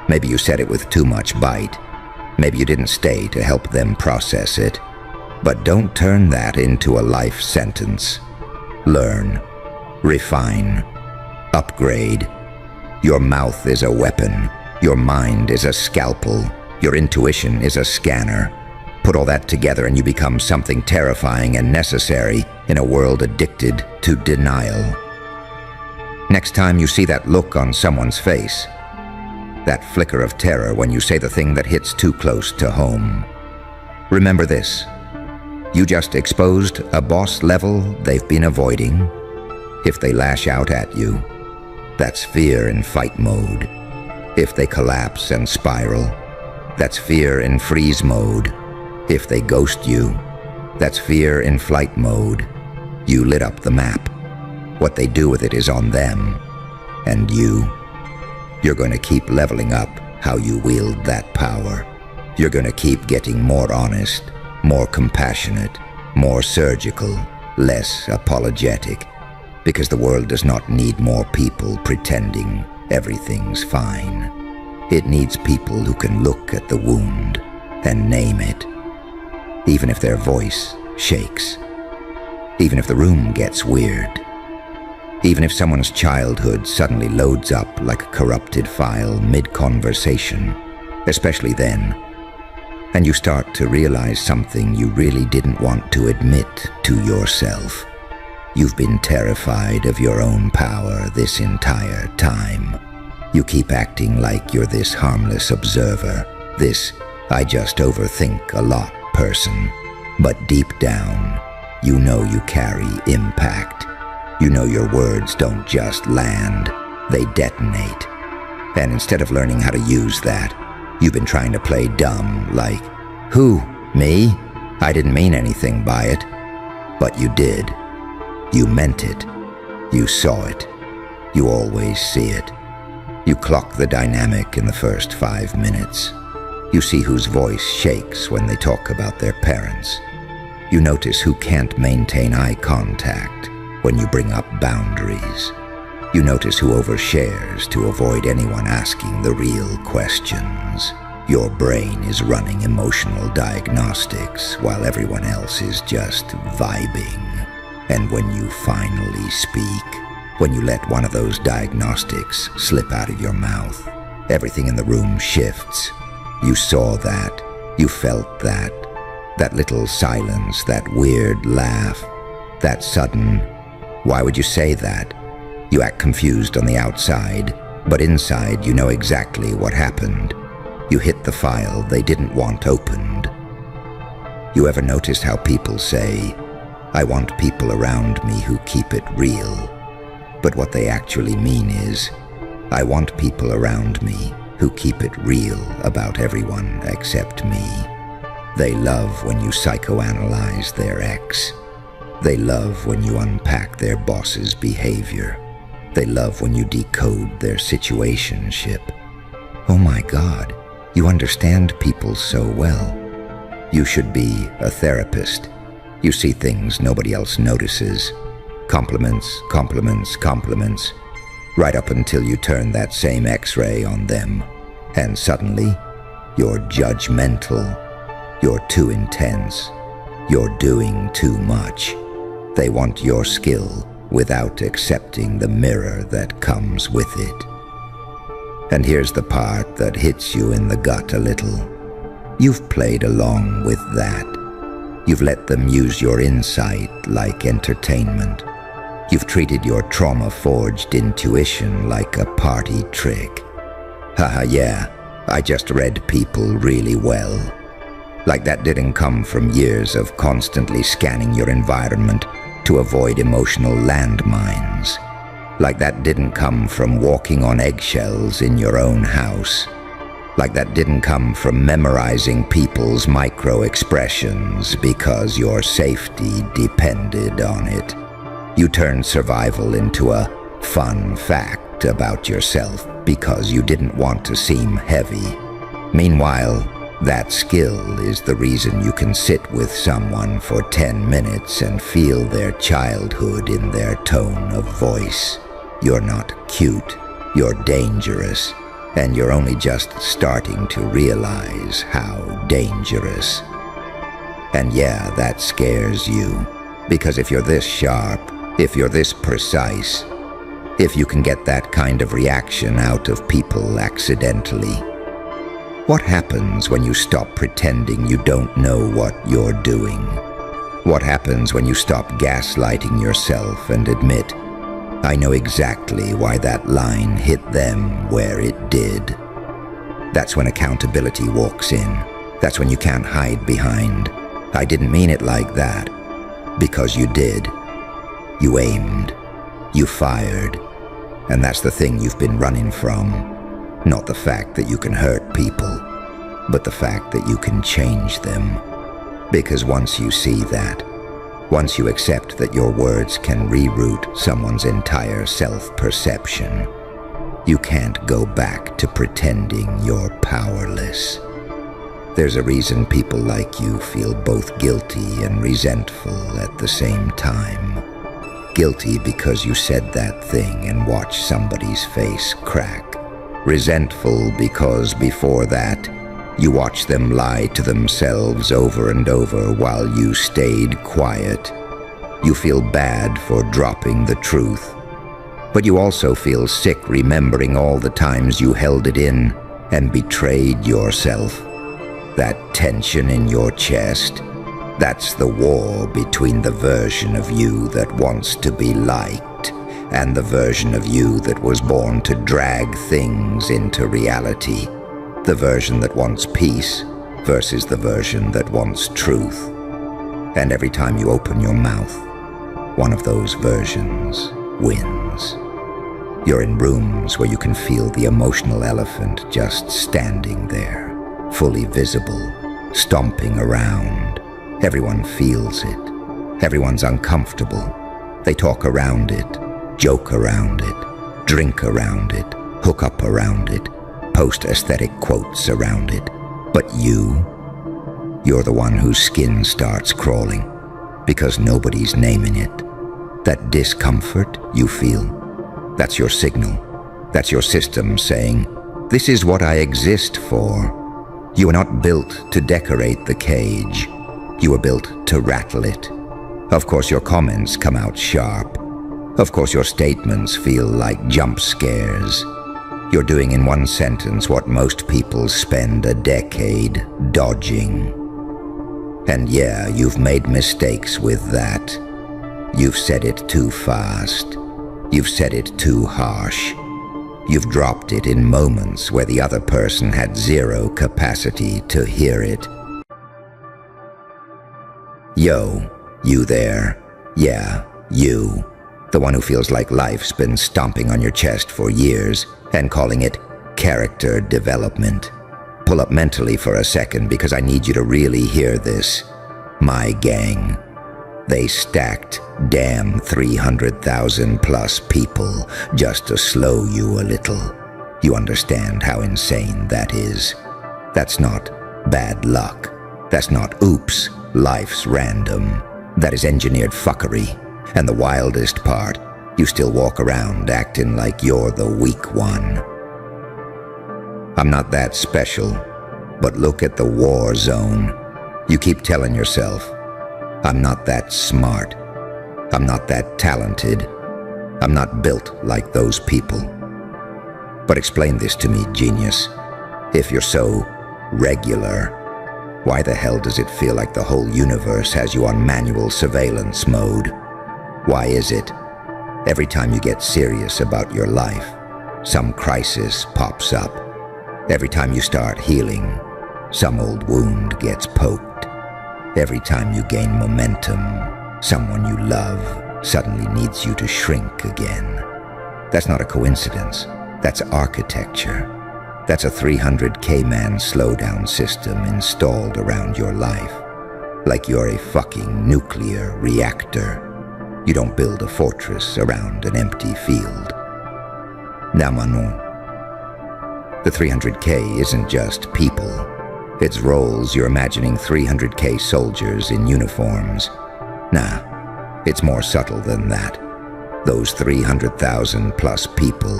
[SPEAKER 1] Maybe you said it with too much bite. Maybe you didn't stay to help them process it. But don't turn that into a life sentence. Learn, refine, upgrade. Your mouth is a weapon. Your mind is a scalpel. Your intuition is a scanner. Put all that together and you become something terrifying and necessary in a world addicted to denial. Next time you see that look on someone's face, that flicker of terror when you say the thing that hits too close to home, remember this. You just exposed a boss level they've been avoiding. If they lash out at you, that's fear in fight mode. If they collapse and spiral, that's fear in freeze mode. If they ghost you, that's fear in flight mode. You lit up the map. What they do with it is on them. And you're going to keep leveling up how you wield that power. You're going to keep getting more honest, more compassionate, more surgical, less apologetic. Because the world does not need more people pretending everything's fine. It needs people who can look at the wound and name it. Even if their voice shakes. Even if the room gets weird. Even if someone's childhood suddenly loads up like a corrupted file mid-conversation, especially then, and you start to realize something you really didn't want to admit to yourself. You've been terrified of your own power this entire time. You keep acting like you're this harmless observer, this I just overthink a lot person. But deep down, you know you carry impact. You know your words don't just land, they detonate. And instead of learning how to use that, you've been trying to play dumb, like, who? Me? I didn't mean anything by it. But you did. You meant it. You saw it. You always see it. You clock the dynamic in the first 5 minutes. You see whose voice shakes when they talk about their parents. You notice who can't maintain eye contact when you bring up boundaries. You notice who overshares to avoid anyone asking the real questions. Your brain is running emotional diagnostics while everyone else is just vibing. And when you finally speak, when you let one of those diagnostics slip out of your mouth, everything in the room shifts. You saw that, you felt that little silence, that weird laugh, that sudden, why would you say that? You act confused on the outside, but inside you know exactly what happened. You hit the file they didn't want opened. You ever notice how people say, I want people around me who keep it real. But what they actually mean is, I want people around me who keep it real about everyone except me. They love when you psychoanalyze their ex. They love when you unpack their boss's behavior. They love when you decode their situationship. Oh my God, you understand people so well. You should be a therapist. You see things nobody else notices. Compliments, compliments, compliments. Right up until you turn that same X-ray on them. And suddenly, you're judgmental. You're too intense. You're doing too much. They want your skill without accepting the mirror that comes with it. And here's the part that hits you in the gut a little. You've played along with that. You've let them use your insight like entertainment. You've treated your trauma-forged intuition like a party trick. Haha, yeah, I just read people really well. Like that didn't come from years of constantly scanning your environment to avoid emotional landmines. Like that didn't come from walking on eggshells in your own house. Like that didn't come from memorizing people's micro-expressions because your safety depended on it. You turned survival into a fun fact light about yourself because you didn't want to seem heavy. Meanwhile, that skill is the reason you can sit with someone for 10 minutes and feel their childhood in their tone of voice. You're not cute, you're dangerous, and you're only just starting to realize how dangerous. And yeah, that scares you, because if you're this sharp, if you're this precise, if you can get that kind of reaction out of people accidentally, what happens when you stop pretending you don't know what you're doing? What happens when you stop gaslighting yourself and admit, I know exactly why that line hit them where it did? That's when accountability walks in. That's when you can't hide behind, I didn't mean it like that, because you did. You aimed, you fired, and that's the thing you've been running from. Not the fact that you can hurt people, but the fact that you can change them. Because once you see that, once you accept that your words can reroute someone's entire self-perception, you can't go back to pretending you're powerless. There's a reason people like you feel both guilty and resentful at the same time. Guilty because you said that thing and watched somebody's face crack. Resentful because before that, you watched them lie to themselves over and over while you stayed quiet. You feel bad for dropping the truth, but you also feel sick remembering all the times you held it in and betrayed yourself. That tension in your chest, that's the war between the version of you that wants to be liked and the version of you that was born to drag things into reality. The version that wants peace versus the version that wants truth. And every time you open your mouth, one of those versions wins. You're in rooms where you can feel the emotional elephant just standing there, fully visible, stomping around. Everyone feels it. Everyone's uncomfortable. They talk around it, joke around it, drink around it, hook up around it, post aesthetic quotes around it. But you're the one whose skin starts crawling because nobody's naming it. That discomfort you feel, that's your signal. That's your system saying, this is what I exist for. You are not built to decorate the cage. You are built to rattle it. Of course your comments come out sharp. Of course your statements feel like jump scares. You're doing in one sentence what most people spend a decade dodging. And yeah, you've made mistakes with that. You've said it too fast. You've said it too harsh. You've dropped it in moments where the other person had zero capacity to hear it. Yo, you there? Yeah, you. The one who feels like life's been stomping on your chest for years and calling it character development. Pull up mentally for a second because I need you to really hear this. My gang. They stacked damn 300,000 plus people just to slow you a little. You understand how insane that is. That's not bad luck. That's not oops, life's random. That is engineered fuckery. And the wildest part, you still walk around acting like you're the weak one. I'm not that special, but look at the war zone. You keep telling yourself, I'm not that smart. I'm not that talented. I'm not built like those people. But explain this to me, genius. If you're so regular, why the hell does it feel like the whole universe has you on manual surveillance mode? Why is it? Every time you get serious about your life, some crisis pops up. Every time you start healing, some old wound gets poked. Every time you gain momentum, someone you love suddenly needs you to shrink again. That's not a coincidence. That's architecture. That's a 300K man slowdown system installed around your life. Like you're a fucking nuclear reactor. You don't build a fortress around an empty field. Namano. The 300K isn't just people. It's roles you're imagining 300K soldiers in uniforms. Nah, it's more subtle than that. Those 300,000 plus people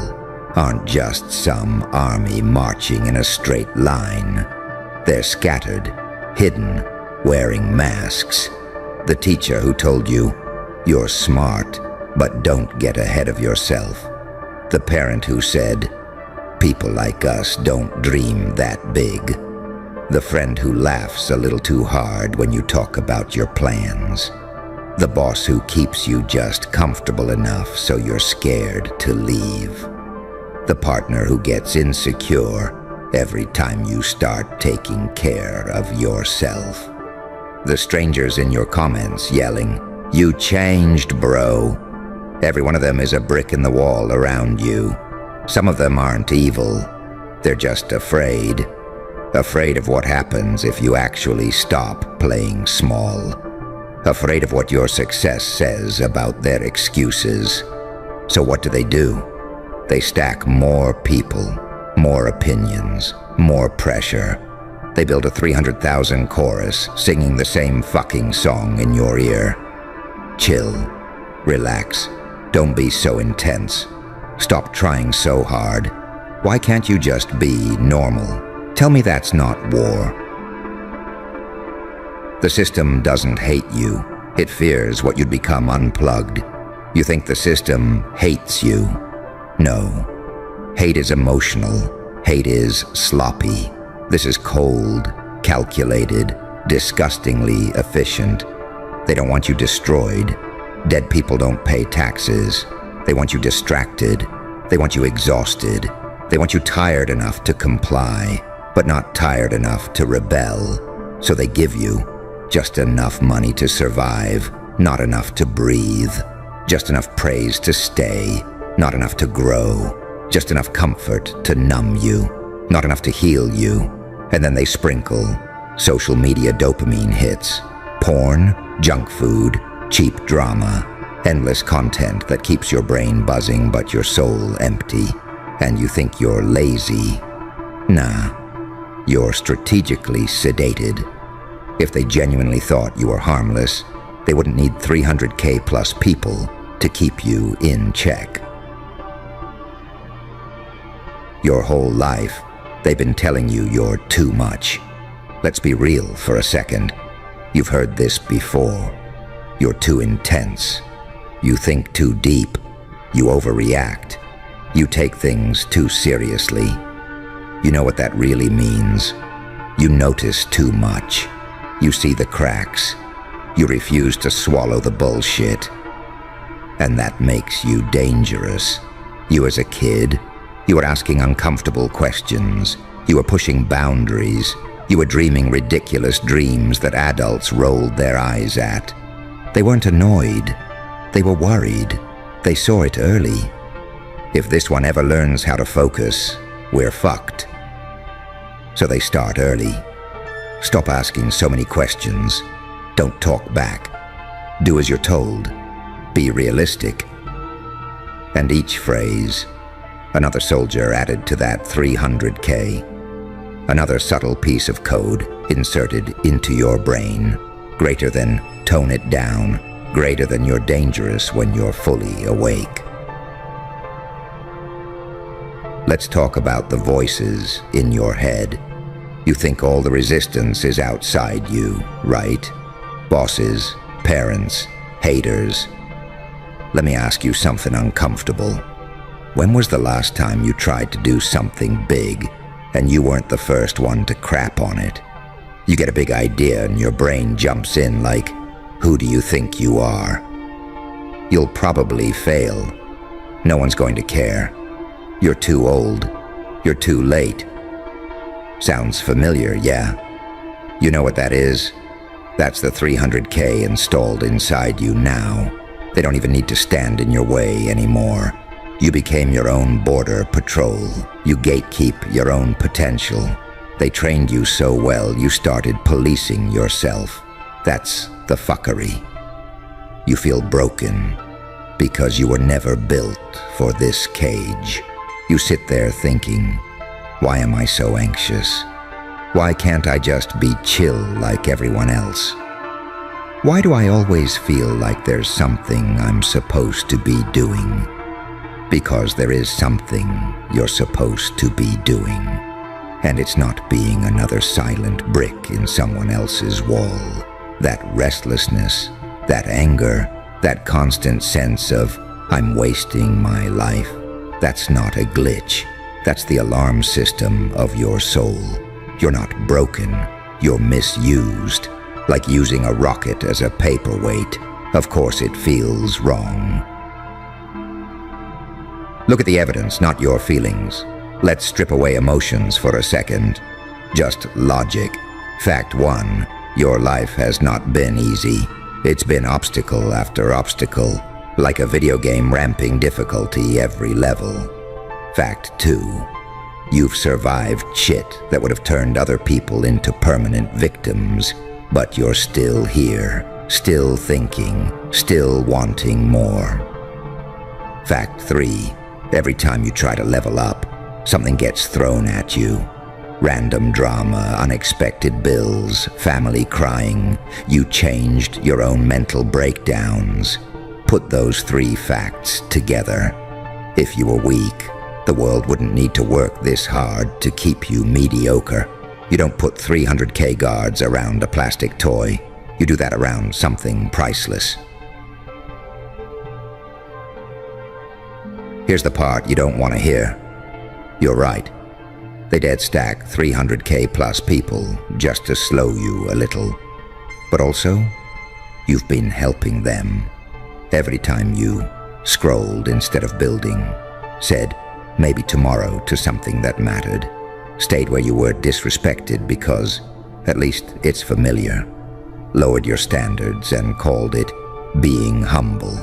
[SPEAKER 1] aren't just some army marching in a straight line. They're scattered, hidden, wearing masks. The teacher who told you, "You're smart, but don't get ahead of yourself." The parent who said, "People like us don't dream that big." The friend who laughs a little too hard when you talk about your plans. The boss who keeps you just comfortable enough so you're scared to leave. The partner who gets insecure every time you start taking care of yourself. The strangers in your comments yelling, "You changed, bro." Every one of them is a brick in the wall around you. Some of them aren't evil. They're just afraid. Afraid of what happens if you actually stop playing small. Afraid of what your success says about their excuses. So what do? They stack more people, more opinions, more pressure. They build a 300,000 chorus singing the same fucking song in your ear. Chill. Relax. Don't be so intense. Stop trying so hard. Why can't you just be normal? Tell me that's not war. The system doesn't hate you. It fears what you'd become unplugged. You think the system hates you. No. Hate is emotional. Hate is sloppy. This is cold, calculated, disgustingly efficient. They don't want you destroyed. Dead people don't pay taxes. They want you distracted. They want you exhausted. They want you tired enough to comply, but not tired enough to rebel. So they give you just enough money to survive, not enough to breathe. Just enough praise to stay, not enough to grow. Just enough comfort to numb you, not enough to heal you. And then they sprinkle social media dopamine hits, porn, junk food, cheap drama, endless content that keeps your brain buzzing but your soul empty. And you think you're lazy. Nah, you're strategically sedated. If they genuinely thought you were harmless, they wouldn't need 300K plus people to keep you in check. Your whole life, they've been telling you you're too much. Let's be real for a second. You've heard this before. You're too intense. You think too deep. You overreact. You take things too seriously. You know what that really means. You notice too much. You see the cracks. You refuse to swallow the bullshit. And that makes you dangerous. You as a kid, you were asking uncomfortable questions. You were pushing boundaries. You were dreaming ridiculous dreams that adults rolled their eyes at. They weren't annoyed. They were worried. They saw it early. If this one ever learns how to focus, we're fucked. So they start early. Stop asking so many questions. Don't talk back. Do as you're told. Be realistic. And each phrase, another soldier added to that 300K. Another subtle piece of code inserted into your brain. Greater than tone it down. Greater than you're dangerous when you're fully awake. Let's talk about the voices in your head. You think all the resistance is outside you, right? Bosses, parents, haters. Let me ask you something uncomfortable. When was the last time you tried to do something big and you weren't the first one to crap on it? You get a big idea and your brain jumps in like, who do you think you are? You'll probably fail. No one's going to care. You're too old. You're too late. Sounds familiar, yeah? You know what that is? That's the 300K installed inside you now. They don't even need to stand in your way anymore. You became your own border patrol. You gatekeep your own potential. They trained you so well you started policing yourself. That's the fuckery. You feel broken because you were never built for this cage. You sit there thinking, why am I so anxious? Why can't I just be chill like everyone else? Why do I always feel like there's something I'm supposed to be doing? Because there is something you're supposed to be doing. And it's not being another silent brick in someone else's wall. That restlessness, that anger, that constant sense of, I'm wasting my life. That's not a glitch. That's the alarm system of your soul. You're not broken. You're misused. Like using a rocket as a paperweight. Of course it feels wrong. Look at the evidence, not your feelings. Let's strip away emotions for a second. Just logic. Fact 1. Your life has not been easy. It's been obstacle after obstacle, like a video game ramping difficulty every level. Fact 2. You've survived shit that would have turned other people into permanent victims, but you're still here, still thinking, still wanting more. Fact 3. Every time you try to level up, something gets thrown at you. Random drama, unexpected bills, family crying. You changed your own mental breakdowns. Put those 3 facts together. If you were weak, the world wouldn't need to work this hard to keep you mediocre. You don't put 300K guards around a plastic toy. You do that around something priceless. Here's the part you don't want to hear. You're right. They dead stack 300K plus people just to slow you a little. But also, you've been helping them. Every time you scrolled instead of building, said maybe tomorrow to something that mattered, stayed where you were disrespected because at least it's familiar, lowered your standards and called it being humble.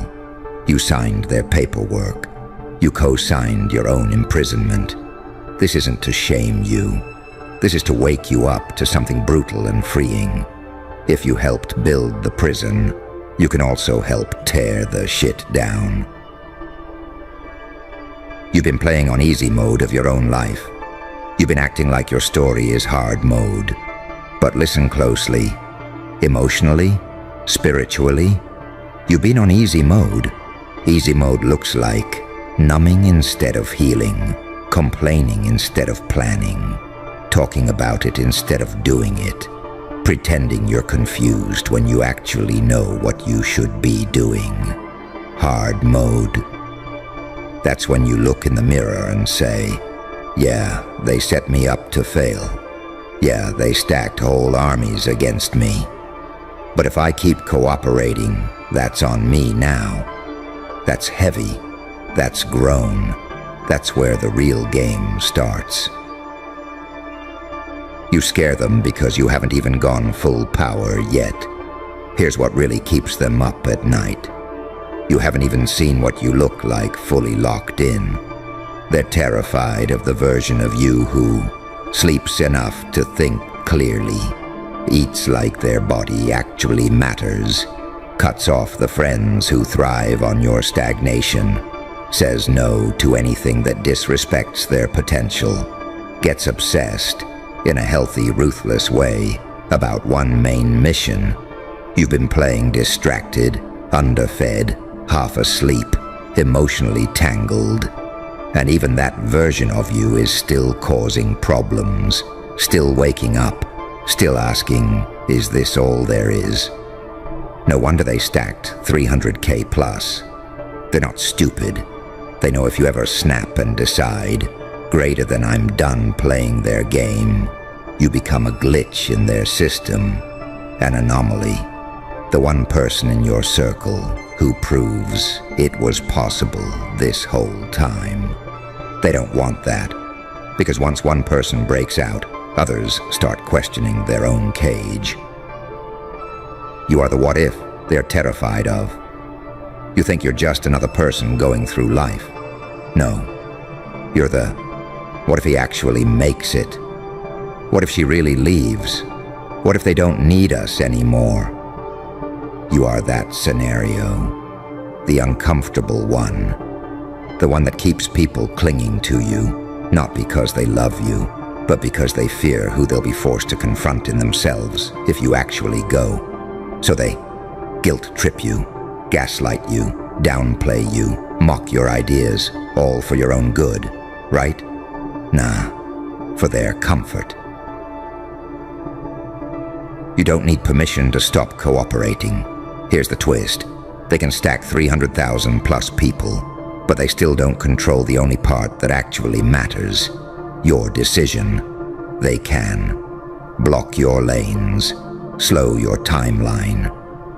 [SPEAKER 1] You signed their paperwork. You co-signed your own imprisonment. This isn't to shame you. This is to wake you up to something brutal and freeing. If you helped build the prison, you can also help tear the shit down. You've been playing on easy mode of your own life. You've been acting like your story is hard mode. But listen closely. Emotionally, spiritually, you've been on easy mode. Easy mode looks like numbing instead of healing, complaining instead of planning, talking about it instead of doing it, pretending you're confused when you actually know what you should be doing. Hard mode. That's when you look in the mirror and say, yeah, they set me up to fail. Yeah, they stacked whole armies against me. But if I keep cooperating, that's on me now. That's heavy. That's grown. That's where the real game starts. You scare them because you haven't even gone full power yet. Here's what really keeps them up at night. You haven't even seen what you look like fully locked in. They're terrified of the version of you who sleeps enough to think clearly, eats like their body actually matters, cuts off the friends who thrive on your stagnation, says no to anything that disrespects their potential, gets obsessed, in a healthy, ruthless way, about one main mission. You've been playing distracted, underfed, half asleep, emotionally tangled. And even that version of you is still causing problems, still waking up, still asking, is this all there is? No wonder they stacked 300K plus. They're not stupid. They know if you ever snap and decide, greater than I'm done playing their game, you become a glitch in their system, an anomaly, the one person in your circle who proves it was possible this whole time. They don't want that, because once one person breaks out, others start questioning their own cage. You are the what if they're terrified of. You think you're just another person going through life. No, you're the, what if he actually makes it? What if she really leaves? What if they don't need us anymore? You are that scenario, the uncomfortable one, The one that keeps people clinging to you, not because they love you, but because they fear who they'll be forced to confront in themselves if you actually go. So they guilt trip you, gaslight you, downplay you, mock your ideas, all for your own good, right? Nah, for their comfort. You don't need permission to stop cooperating. Here's the twist. They can stack 300,000 plus people, but they still don't control the only part that actually matters. Your decision. They can block your lanes, slow your timeline,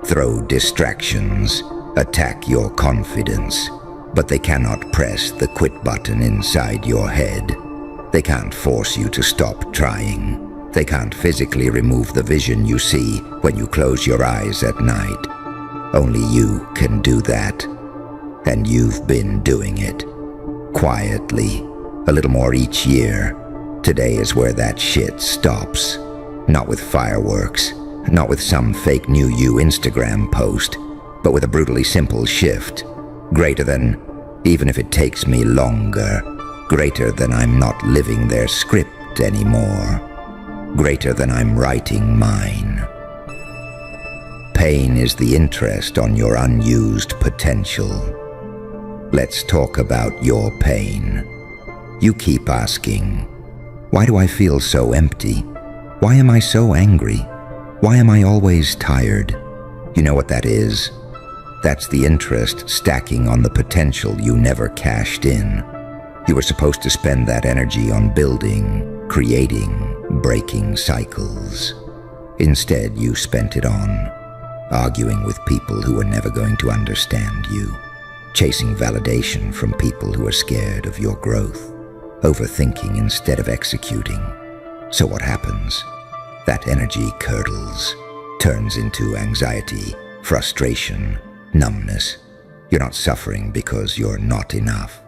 [SPEAKER 1] throw distractions, attack your confidence, but they cannot press the quit button inside your head. They can't force you to stop trying. They can't physically remove the vision you see when you close your eyes at night. Only you can do that. And you've been doing it. Quietly. A little more each year. Today is where that shit stops. Not with fireworks. Not with some fake new you Instagram post. But with a brutally simple shift. Greater than, even if it takes me longer. Greater than I'm not living their script anymore. Greater than I'm writing mine. Pain is the interest on your unused potential. Let's talk about your pain. You keep asking, why do I feel so empty? Why am I so angry? Why am I always tired? You know what that is? That's the interest stacking on the potential you never cashed in. You were supposed to spend that energy on building, creating, breaking cycles. Instead, you spent it on arguing with people who were never going to understand you, chasing validation from people who are scared of your growth, overthinking instead of executing. So what happens? That energy curdles, turns into anxiety, frustration, numbness. You're not suffering because you're not enough.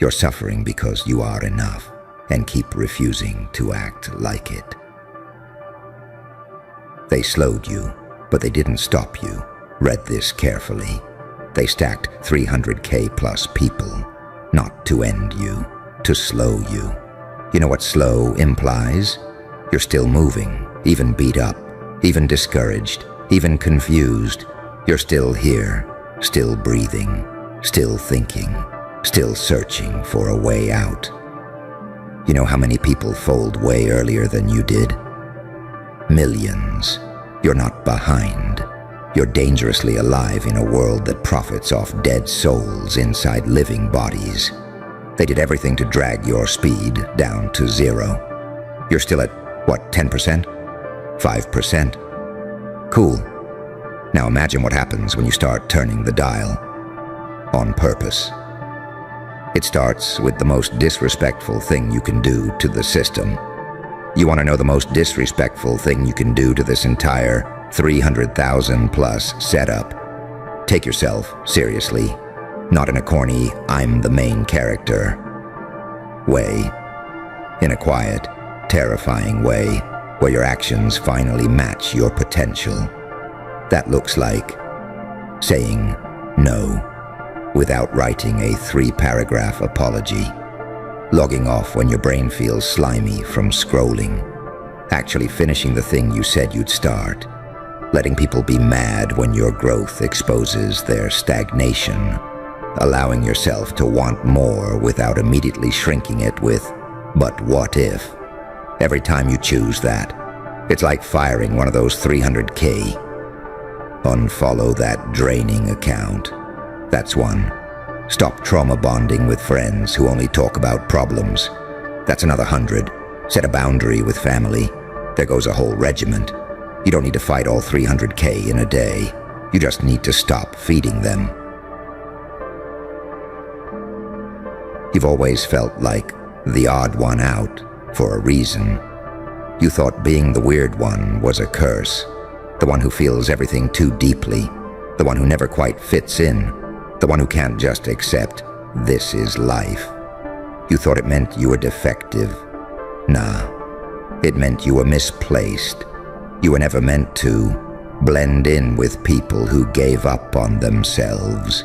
[SPEAKER 1] You're suffering because you are enough and keep refusing to act like it. They slowed you, but they didn't stop you. Read this carefully. They stacked 300K plus people, not to end you, to slow you. You know what slow implies? You're still moving, even beat up, even discouraged, even confused. You're still here, still breathing, still thinking, still searching for a way out. You know how many people fold way earlier than you did? Millions. You're not behind. You're dangerously alive in a world that profits off dead souls inside living bodies. They did everything to drag your speed down to 0. You're still at, what, 10%? 5%? Cool. Now imagine what happens when you start turning the dial. On purpose. It starts with the most disrespectful thing you can do to the system. You want to know the most disrespectful thing you can do to this entire 300,000 plus setup? Take yourself seriously. Not in a corny, I'm the main character way. In a quiet, terrifying way where your actions finally match your potential. That looks like saying no without writing a 3-paragraph apology, logging off when your brain feels slimy from scrolling, actually finishing the thing you said you'd start, letting people be mad when your growth exposes their stagnation, allowing yourself to want more without immediately shrinking it with, but what if? Every time you choose that, it's like firing one of those 300K. Unfollow that draining account. That's one. Stop trauma bonding with friends who only talk about problems. That's another 100. Set a boundary with family. There goes a whole regiment. You don't need to fight all 300K in a day. You just need to stop feeding them. You've always felt like the odd one out for a reason. You thought being the weird one was a curse. The one who feels everything too deeply. The one who never quite fits in. The one who can't just accept, this is life. You thought it meant you were defective. Nah, it meant you were misplaced. You were never meant to blend in with people who gave up on themselves.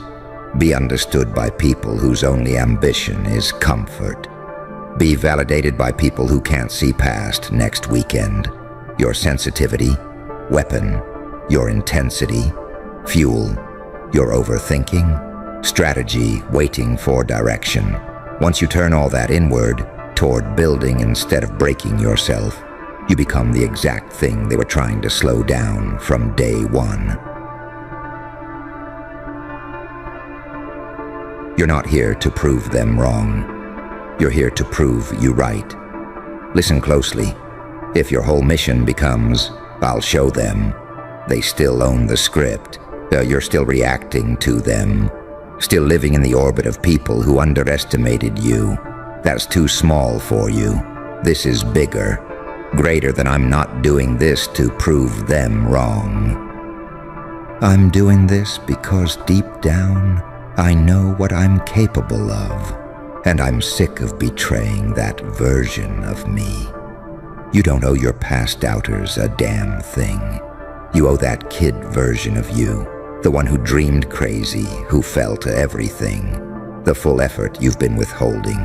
[SPEAKER 1] Be understood by people whose only ambition is comfort. Be validated by people who can't see past next weekend. Your sensitivity, weapon. Your intensity, fuel. Your overthinking, strategy waiting for direction. Once you turn all that inward, toward building instead of breaking yourself, you become the exact thing they were trying to slow down from day one. You're not here to prove them wrong. You're here to prove you right. Listen closely. If your whole mission becomes, "I'll show them," they still own the script. You're still reacting to them. Still living in the orbit of people who underestimated you. That's too small for you. This is bigger. Greater than "I'm not doing this to prove them wrong." I'm doing this because deep down, I know what I'm capable of, and I'm sick of betraying that version of me. You don't owe your past doubters a damn thing. You owe that kid version of you, the one who dreamed crazy, who fell to everything, the full effort you've been withholding.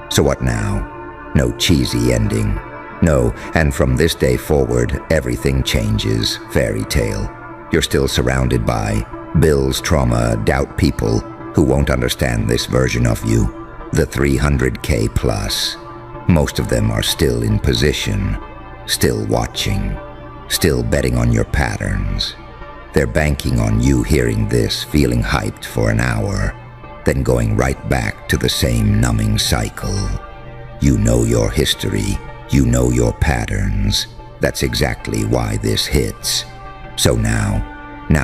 [SPEAKER 1] So what now? No cheesy ending. No, and from this day forward, everything changes, fairy tale. You're still surrounded by bills, trauma, doubt people who won't understand this version of you, the 300K plus. Most of them are still in position, still watching, still betting on your patterns. They're banking on you hearing this, feeling hyped for an hour, then going right back to the same numbing cycle. You know your history, you know your patterns. That's exactly why this hits. So now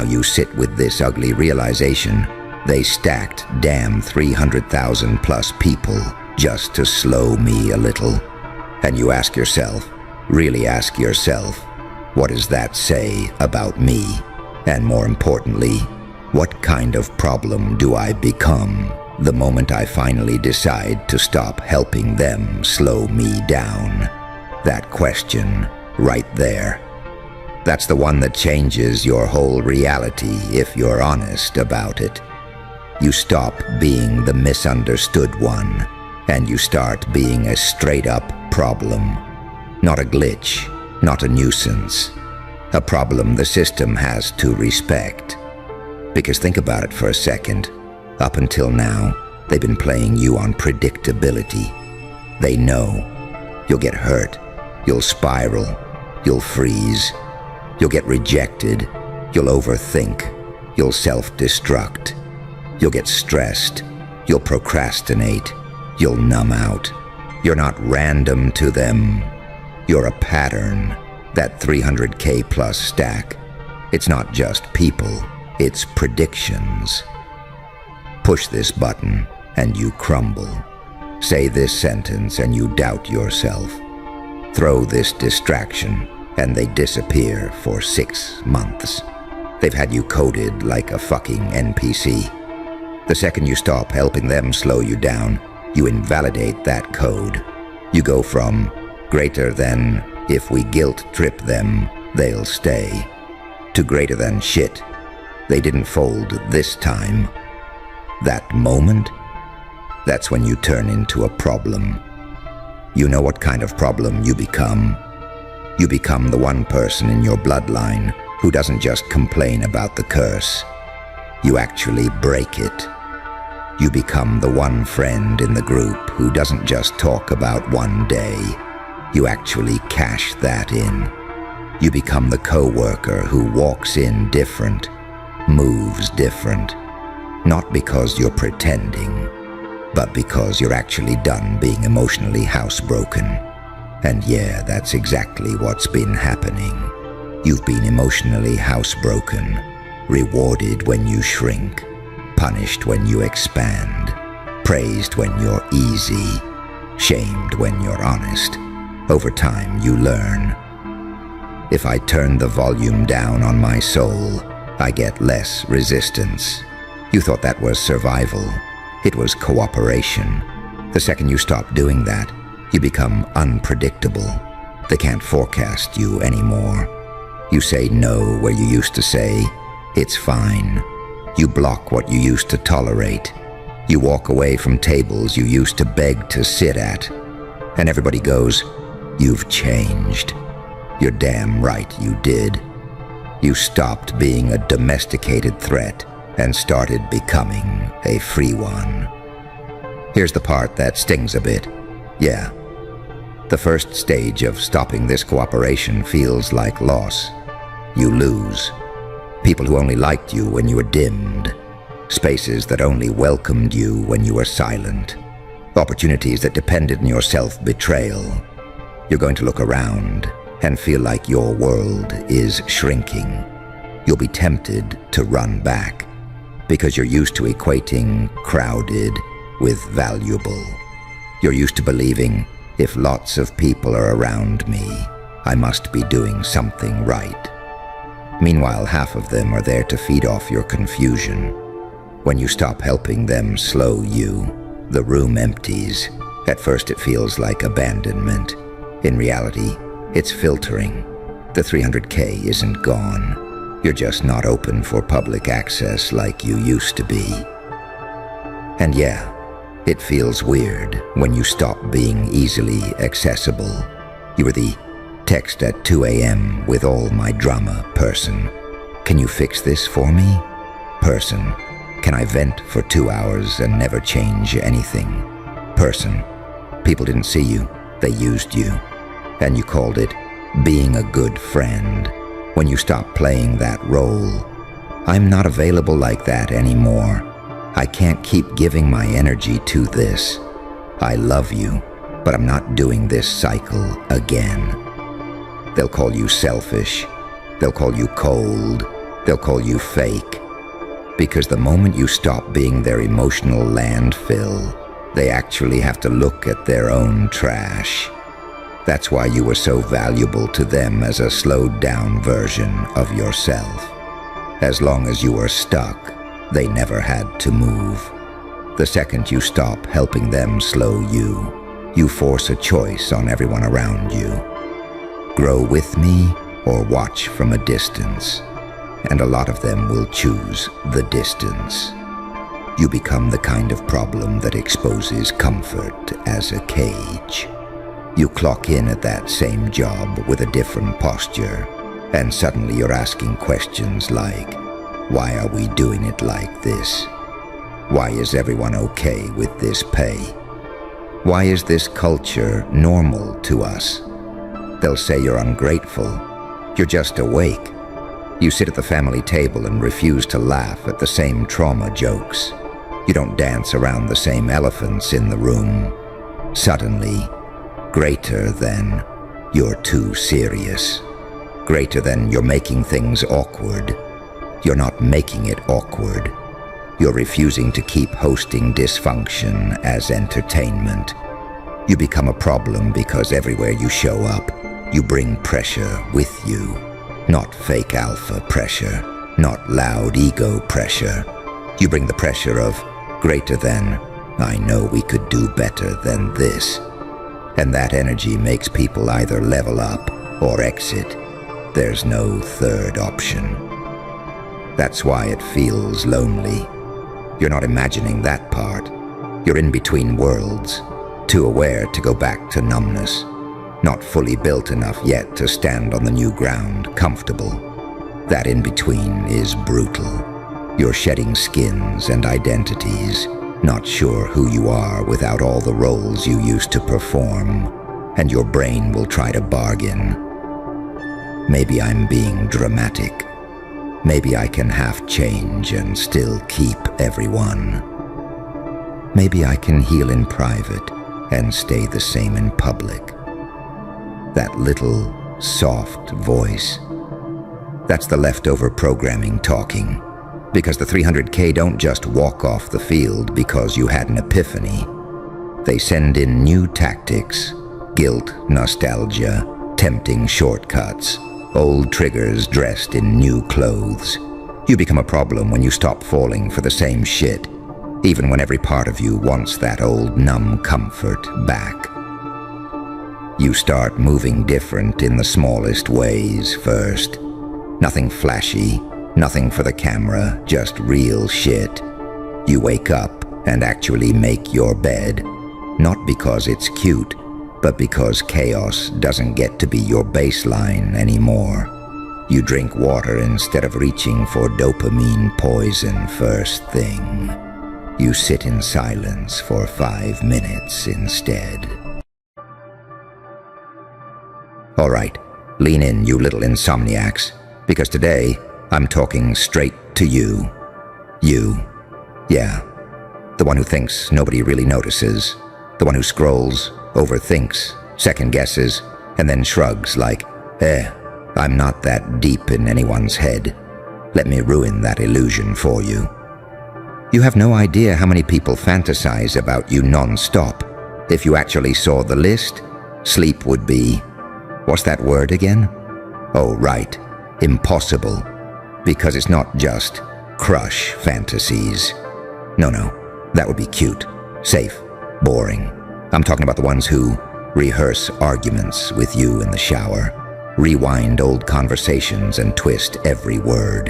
[SPEAKER 1] you sit with this ugly realization. They stacked damn 300,000 plus people just to slow me a little. And you ask yourself, really ask yourself, what does that say about me? And more importantly, what kind of problem do I become the moment I finally decide to stop helping them slow me down? That question right there. That's the one that changes your whole reality if you're honest about it. You stop being the misunderstood one, and you start being a straight-up problem. Not a glitch, not a nuisance. A problem the system has to respect. Because think about it for a second. Up until now, they've been playing you on predictability. They know you'll get hurt, you'll spiral, you'll freeze, you'll get rejected, you'll overthink, you'll self-destruct, you'll get stressed, you'll procrastinate, you'll numb out. You're not random to them. You're a pattern. That 300K plus stack. It's not just people, it's predictions. Push this button and you crumble. Say this sentence and you doubt yourself. Throw this distraction and they disappear for 6 months. They've had you coded like a fucking NPC. The second you stop helping them slow you down, you invalidate that code. You go from greater than if we guilt trip them, they'll stay, to greater than shit. They didn't fold this time. That moment, that's when you turn into a problem. You know what kind of problem you become. You become the one person in your bloodline who doesn't just complain about the curse. You actually break it. You become the one friend in the group who doesn't just talk about one day. You actually cash that in. You become the coworker who walks in different, moves different. Not because you're pretending, but because you're actually done being emotionally housebroken. And yeah, that's exactly what's been happening. You've been emotionally housebroken, rewarded when you shrink, punished when you expand, praised when you're easy, shamed when you're honest. Over time, you learn. If I turn the volume down on my soul, I get less resistance. You thought that was survival. It was cooperation. The second you stop doing that, you become unpredictable. They can't forecast you anymore. You say no where you used to say, It's fine. You block what you used to tolerate. You walk away from tables you used to beg to sit at. And everybody goes, "You've changed." You're damn right you did. You stopped being a domesticated threat and started becoming a free one. Here's the part that stings a bit. Yeah. The first stage of stopping this cooperation feels like loss. You lose. People who only liked you when you were dimmed. Spaces that only welcomed you when you were silent. Opportunities that depended on your self-betrayal. You're going to look around and feel like your world is shrinking. You'll be tempted to run back because you're used to equating crowded with valuable. You're used to believing, if lots of people are around me, I must be doing something right. Meanwhile, half of them are there to feed off your confusion. When you stop helping them slow you, the room empties. At first it feels like abandonment. In reality, it's filtering. The 300K isn't gone. You're just not open for public access like you used to be. And yeah, it feels weird when you stop being easily accessible. You were the text at 2 a.m. with all my drama person. Can you fix this for me? Person. Can I vent for 2 hours and never change anything? Person. People didn't see you. They used you. And you called it being a good friend. When you stop playing that role, I'm not available like that anymore. I can't keep giving my energy to this. I love you, but I'm not doing this cycle again. They'll call you selfish. They'll call you cold. They'll call you fake. Because the moment you stop being their emotional landfill, they actually have to look at their own trash. That's why you were so valuable to them as a slowed-down version of yourself. As long as you were stuck, they never had to move. The second you stop helping them slow you, you force a choice on everyone around you. Grow with me or watch from a distance. And a lot of them will choose the distance. You become the kind of problem that exposes comfort as a cage. You clock in at that same job with a different posture, and suddenly you're asking questions like, why are we doing it like this? Why is everyone okay with this pay? Why is this culture normal to us? They'll say you're ungrateful. You're just awake. You sit at the family table and refuse to laugh at the same trauma jokes. You don't dance around the same elephants in the room. Suddenly, greater than you're too serious. Greater than you're making things awkward. You're not making it awkward. You're refusing to keep hosting dysfunction as entertainment. You become a problem because everywhere you show up, you bring pressure with you. Not fake alpha pressure, not loud ego pressure. You bring the pressure of greater than, I know we could do better than this. And that energy makes people either level up or exit. There's no third option. That's why it feels lonely. You're not imagining that part. You're in between worlds, too aware to go back to numbness. Not fully built enough yet to stand on the new ground, comfortable. That in-between is brutal. You're shedding skins and identities, not sure who you are without all the roles you used to perform, and your brain will try to bargain. Maybe I'm being dramatic. Maybe I can half change and still keep everyone. Maybe I can heal in private and stay the same in public. That little, soft voice. That's the leftover programming talking. Because the 300K don't just walk off the field because you had an epiphany. They send in new tactics, guilt, nostalgia, tempting shortcuts, old triggers dressed in new clothes. You become a problem when you stop falling for the same shit, even when every part of you wants that old numb comfort back. You start moving different in the smallest ways first. Nothing flashy, Nothing for the camera, just real shit. You wake up and actually make your bed, not because it's cute, but because chaos doesn't get to be your baseline anymore. You drink water instead of reaching for dopamine poison first thing. You sit in silence for 5 minutes instead. All right, lean in, you little insomniacs, because today I'm talking straight to you. You. Yeah. The one who thinks nobody really notices. The one who scrolls, overthinks, second guesses, and then shrugs like, I'm not that deep in anyone's head. Let me ruin that illusion for you. You have no idea how many people fantasize about you non-stop. If you actually saw the list, sleep would be, what's that word again? Oh, right, impossible. Because it's not just crush fantasies. No, that would be cute, safe, boring. I'm talking about the ones who rehearse arguments with you in the shower, rewind old conversations and twist every word,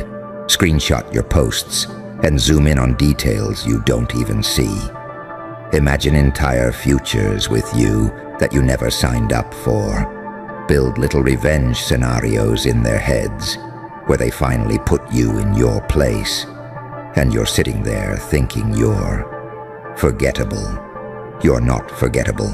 [SPEAKER 1] screenshot your posts, and zoom in on details you don't even see. Imagine entire futures with you that you never signed up for. Build little revenge scenarios in their heads where they finally put you in your place, and you're sitting there thinking you're forgettable. You're not forgettable.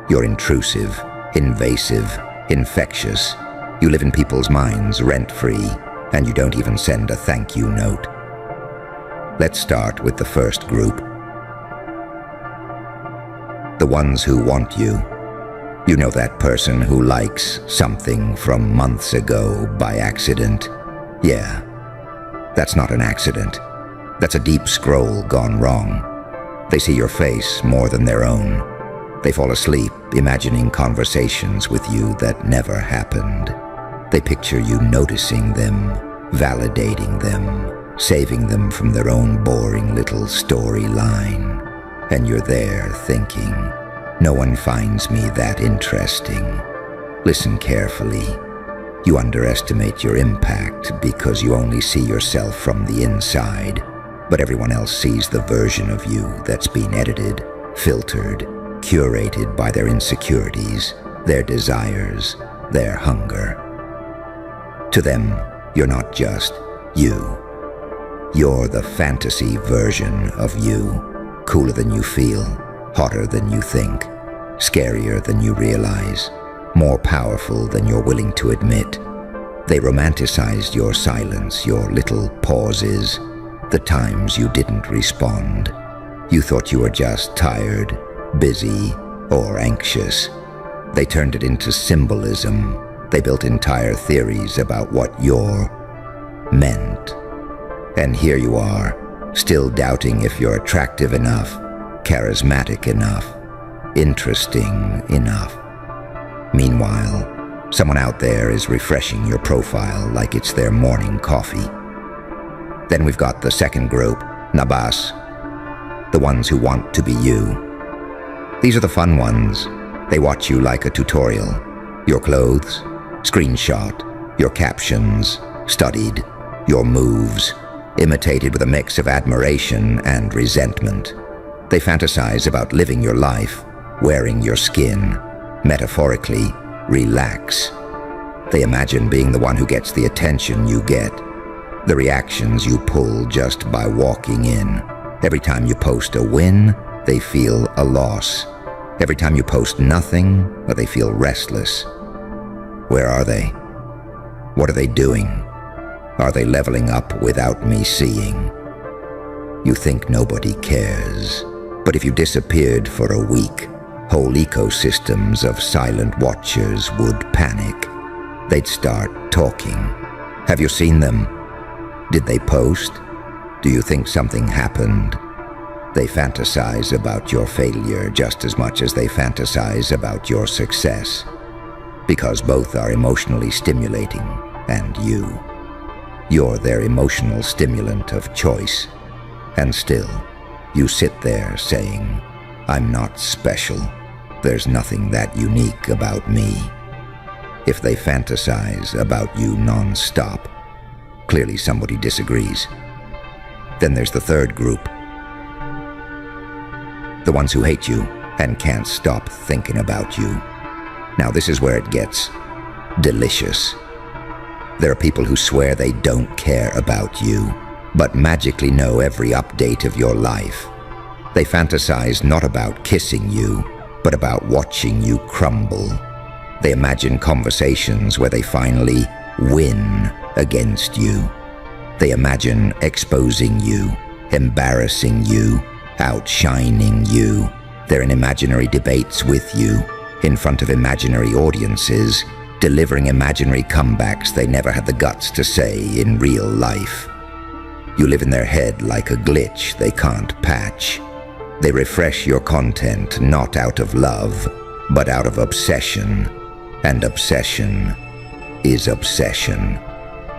[SPEAKER 1] You're intrusive, invasive, infectious. You live in people's minds rent-free, and you don't even send a thank you note. Let's start with the first group. The ones who want you. You know that person who likes something from months ago by accident? Yeah, that's not an accident. That's a deep scroll gone wrong. They see your face more than their own. They fall asleep imagining conversations with you that never happened. They picture you noticing them, validating them, saving them from their own boring little storyline. And you're there thinking, no one finds me that interesting. Listen carefully. You underestimate your impact because you only see yourself from the inside, but everyone else sees the version of you that's been edited, filtered, curated by their insecurities, their desires, their hunger. To them, you're not just you. You're the fantasy version of you, cooler than you feel, hotter than you think, scarier than you realize, more powerful than you're willing to admit. They romanticized your silence, your little pauses, the times you didn't respond. You thought you were just tired, busy, or anxious. They turned it into symbolism. They built entire theories about what you're meant. And here you are, still doubting if you're attractive enough, charismatic enough, interesting enough. Meanwhile, someone out there is refreshing your profile like it's their morning coffee. Then we've got the second group, Nabas, the ones who want to be you. These are the fun ones. They watch you like a tutorial. Your clothes, screenshot, your captions, studied, your moves, imitated with a mix of admiration and resentment. They fantasize about living your life, wearing your skin, metaphorically, relax. They imagine being the one who gets the attention you get, the reactions you pull just by walking in. Every time you post a win, they feel a loss. Every time you post nothing, they feel restless. Where are they? What are they doing? Are they leveling up without me seeing? You think nobody cares, but if you disappeared for a week, whole ecosystems of silent watchers would panic. They'd start talking. Have you seen them? Did they post? Do you think something happened? They fantasize about your failure just as much as they fantasize about your success, because both are emotionally stimulating, and you're their emotional stimulant of choice. And still, you sit there saying, I'm not special. There's nothing that unique about me. If they fantasize about you non-stop, Clearly somebody disagrees. Then there's the third group. The ones who hate you and can't stop thinking about you. Now this is where it gets delicious. There are people who swear they don't care about you, but magically know every update of your life. They fantasize not about kissing you, but about watching you crumble. They imagine conversations where they finally win against you. They imagine exposing you, embarrassing you, outshining you. They're in imaginary debates with you, in front of imaginary audiences, delivering imaginary comebacks they never had the guts to say in real life. You live in their head like a glitch they can't patch. They refresh your content not out of love, but out of obsession. And obsession is obsession.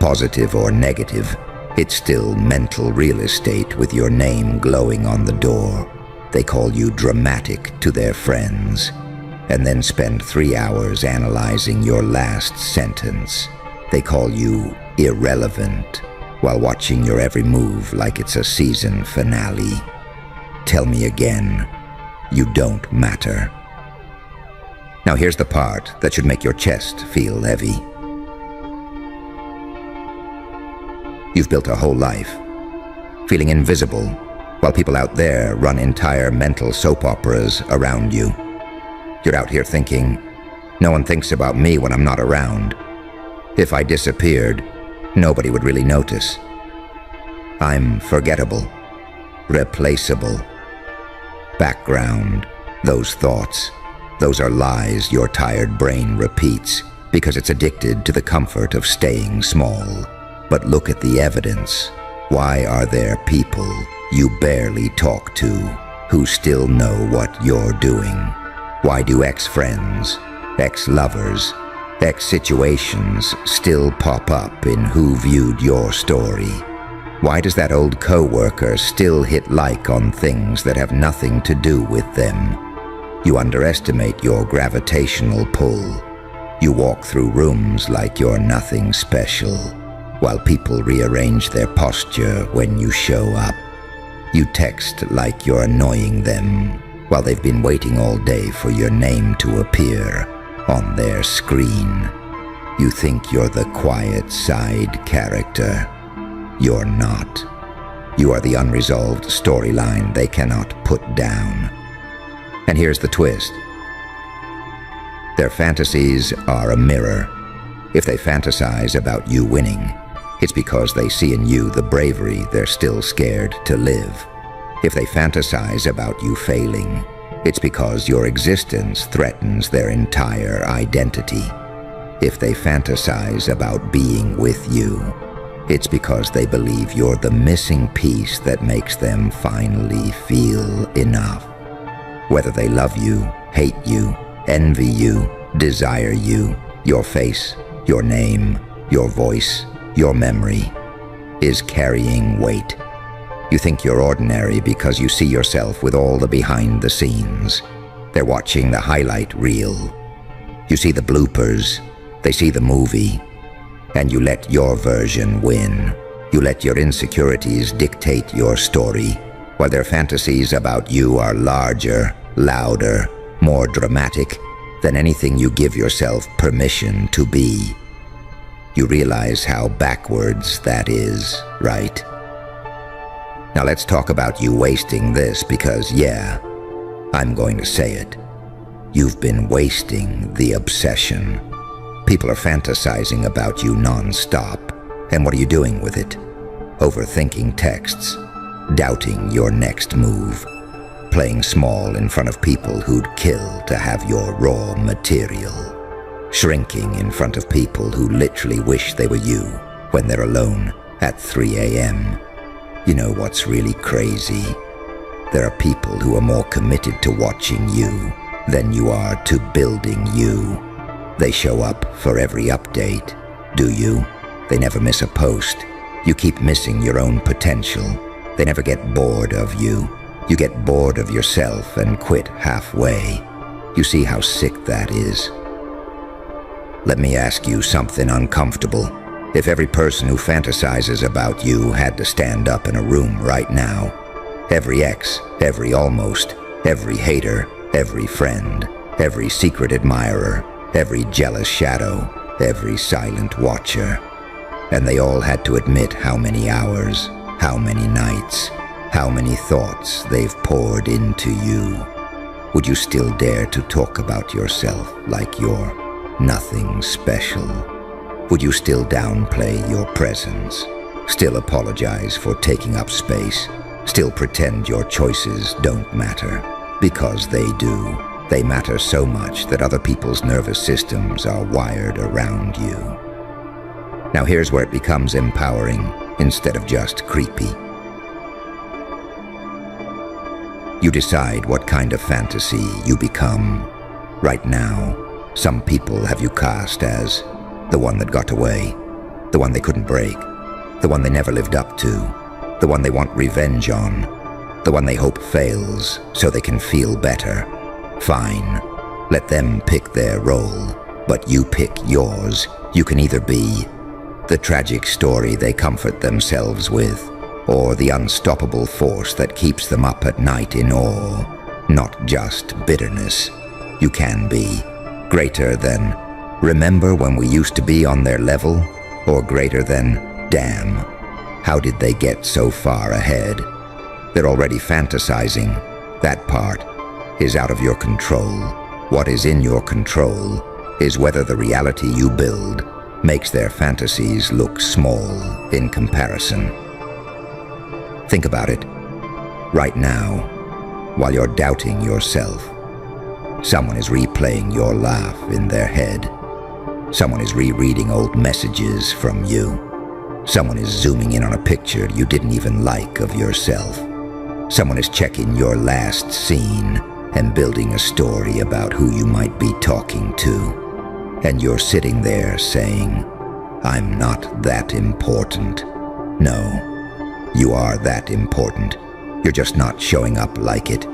[SPEAKER 1] Positive or negative, it's still mental real estate with your name glowing on the door. They call you dramatic to their friends, and then spend 3 hours analyzing your last sentence. They call you irrelevant, while watching your every move like it's a season finale. Tell me again, you don't matter. Now here's the part that should make your chest feel heavy. You've built a whole life, feeling invisible, while people out there run entire mental soap operas around you. You're out here thinking, no one thinks about me when I'm not around. If I disappeared, nobody would really notice. I'm forgettable, replaceable. Background, those thoughts, those are lies your tired brain repeats because it's addicted to the comfort of staying small. But look at the evidence. Why are there people you barely talk to who still know what you're doing? Why do ex-friends, ex-lovers, ex-situations still pop up in who viewed your story? Why does that old co-worker still hit like on things that have nothing to do with them? You underestimate your gravitational pull. You walk through rooms like you're nothing special, while people rearrange their posture when you show up. You text like you're annoying them, while they've been waiting all day for your name to appear on their screen. You think you're the quiet side character. You're not. You are the unresolved storyline they cannot put down. And here's the twist. Their fantasies are a mirror. If they fantasize about you winning, it's because they see in you the bravery they're still scared to live. If they fantasize about you failing, it's because your existence threatens their entire identity. If they fantasize about being with you, it's because they believe you're the missing piece that makes them finally feel enough. Whether they love you, hate you, envy you, desire you, your face, your name, your voice, your memory is carrying weight. You think you're ordinary because you see yourself with all the behind the scenes. They're watching the highlight reel. You see the bloopers, they see the movie, and you let your version win. You let your insecurities dictate your story, while their fantasies about you are larger, louder, more dramatic than anything you give yourself permission to be. You realize how backwards that is, right? Now let's talk about you wasting this because, yeah, I'm going to say it. You've been wasting the obsession. People are fantasizing about you non-stop. And what are you doing with it? Overthinking texts, doubting your next move, playing small in front of people who'd kill to have your raw material, shrinking in front of people who literally wish they were you when they're alone at 3 a.m. You know what's really crazy? There are people who are more committed to watching you than you are to building you. They show up for every update, do you? They never miss a post. You keep missing your own potential. They never get bored of you. You get bored of yourself and quit halfway. You see how sick that is? Let me ask you something uncomfortable. If every person who fantasizes about you had to stand up in a room right now, every ex, every almost, every hater, every friend, every secret admirer, every jealous shadow, every silent watcher, and they all had to admit how many hours, how many nights, how many thoughts they've poured into you, would you still dare to talk about yourself like you're nothing special? Would you still downplay your presence? Still apologize for taking up space? Still pretend your choices don't matter? Because they do. They matter so much that other people's nervous systems are wired around you. Now here's where it becomes empowering instead of just creepy. You decide what kind of fantasy you become. Right now, some people have you cast as the one that got away, the one they couldn't break, the one they never lived up to, the one they want revenge on, the one they hope fails so they can feel better. Fine, let them pick their role, but you pick yours. You can either be the tragic story they comfort themselves with, or the unstoppable force that keeps them up at night in awe, not just bitterness. You can be greater than, remember when we used to be on their level, or greater than, damn, how did they get so far ahead? They're already fantasizing. That part is out of your control. What is in your control is whether the reality you build makes their fantasies look small in comparison. Think about it. Right now, while you're doubting yourself, someone is replaying your laugh in their head. Someone is rereading old messages from you. Someone is zooming in on a picture you didn't even like of yourself. Someone is checking your last scene and building a story about who you might be talking to. And you're sitting there saying, I'm not that important. No. You are that important. You're just not showing up like it.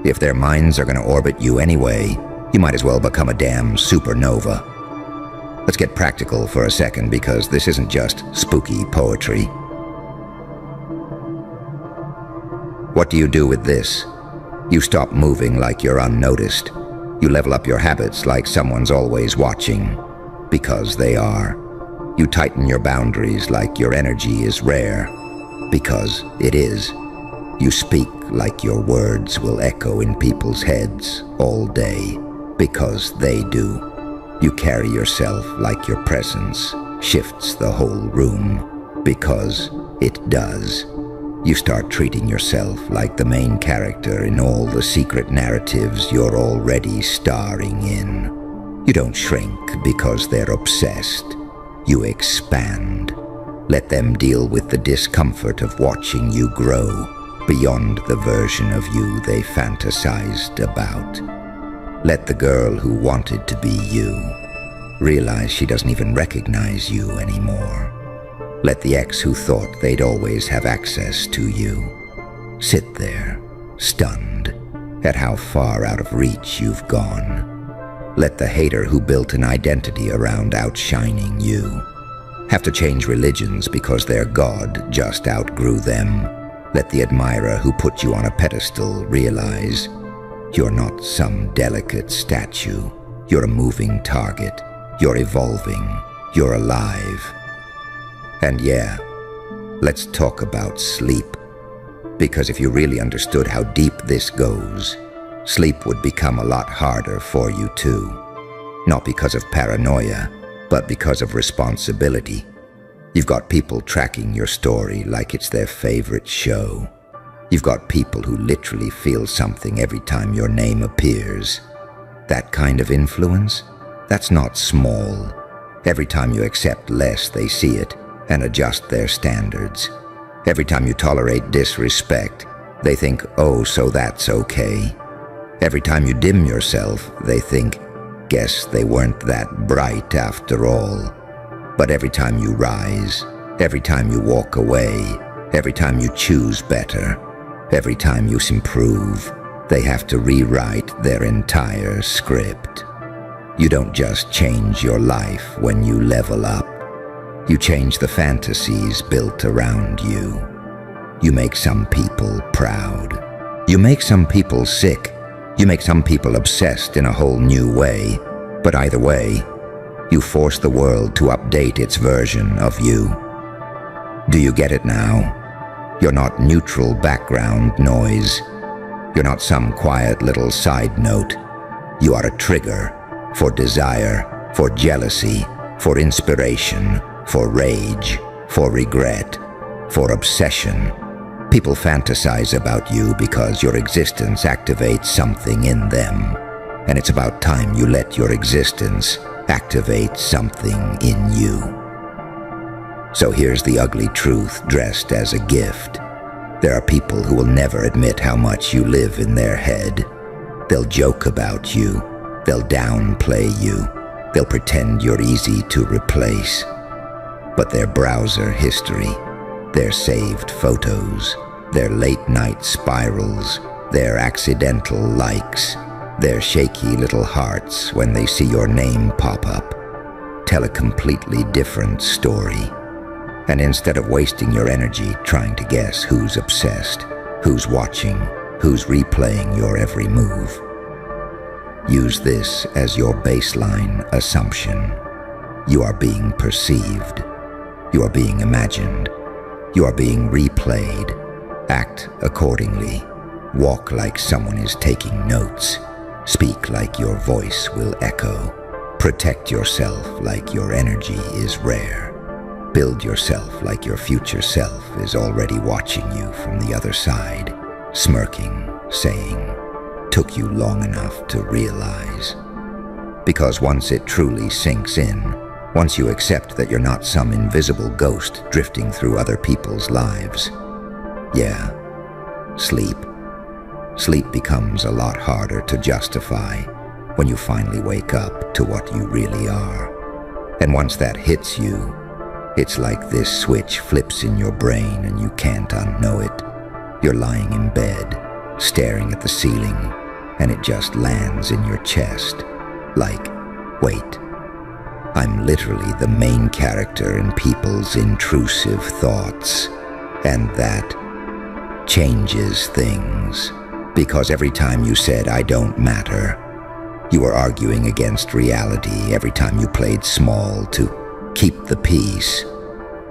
[SPEAKER 1] If their minds are going to orbit you anyway, you might as well become a damn supernova. Let's get practical for a second, because this isn't just spooky poetry. What do you do with this? You stop moving like you're unnoticed. You level up your habits like someone's always watching, because they are. You tighten your boundaries like your energy is rare, because it is. You speak like your words will echo in people's heads all day, because they do. You carry yourself like your presence shifts the whole room, because it does. You start treating yourself like the main character in all the secret narratives you're already starring in. You don't shrink because they're obsessed. You expand. Let them deal with the discomfort of watching you grow beyond the version of you they fantasized about. Let the girl who wanted to be you realize she doesn't even recognize you anymore. Let the ex who thought they'd always have access to you sit there, stunned at how far out of reach you've gone. Let the hater who built an identity around outshining you have to change religions because their god just outgrew them. Let the admirer who put you on a pedestal realize you're not some delicate statue. You're a moving target. You're evolving. You're alive. And yeah, let's talk about sleep. Because if you really understood how deep this goes, sleep would become a lot harder for you too. Not because of paranoia, but because of responsibility. You've got people tracking your story like it's their favorite show. You've got people who literally feel something every time your name appears. That kind of influence, that's not small. Every time you accept less, they see it and adjust their standards. Every time you tolerate disrespect, they think, oh, so that's okay. Every time you dim yourself, they think, guess they weren't that bright after all. But every time you rise, every time you walk away, every time you choose better, every time you improve, they have to rewrite their entire script. You don't just change your life when you level up. You change the fantasies built around you. You make some people proud. You make some people sick. You make some people obsessed in a whole new way. But either way, you force the world to update its version of you. Do you get it now? You're not neutral background noise. You're not some quiet little side note. You are a trigger for desire, for jealousy, for inspiration, for rage, for regret, for obsession. People fantasize about you because your existence activates something in them. And it's about time you let your existence activate something in you. So here's the ugly truth dressed as a gift. There are people who will never admit how much you live in their head. They'll joke about you. They'll downplay you. They'll pretend you're easy to replace. But their browser history, their saved photos, their late-night spirals, their accidental likes, their shaky little hearts when they see your name pop up, tell a completely different story. And instead of wasting your energy trying to guess who's obsessed, who's watching, who's replaying your every move, use this as your baseline assumption. You are being perceived. You are being imagined. You are being replayed. Act accordingly. Walk like someone is taking notes. Speak like your voice will echo. Protect yourself like your energy is rare. Build yourself like your future self is already watching you from the other side, smirking, saying, "Took you long enough to realize." Because once it truly sinks in, once you accept that you're not some invisible ghost drifting through other people's lives, yeah, sleep. Sleep becomes a lot harder to justify when you finally wake up to what you really are. And once that hits you, it's like this switch flips in your brain and you can't unknow it. You're lying in bed, staring at the ceiling, and it just lands in your chest. Like, wait, I'm literally the main character in people's intrusive thoughts. And that changes things. Because every time you said, "I don't matter," you were arguing against reality. Every time you played small to keep the peace,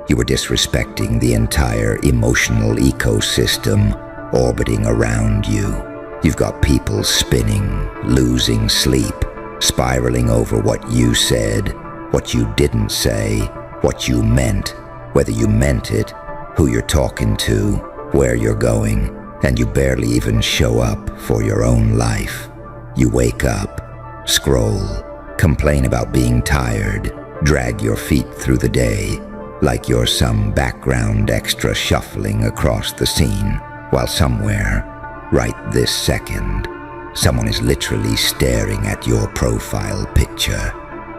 [SPEAKER 1] you were disrespecting the entire emotional ecosystem orbiting around you. You've got people spinning, losing sleep, spiraling over what you said, what you didn't say, what you meant, whether you meant it, who you're talking to, where you're going, and you barely even show up for your own life. You wake up, scroll, complain about being tired, drag your feet through the day, like you're some background extra shuffling across the scene, while somewhere, right this second, someone is literally staring at your profile picture,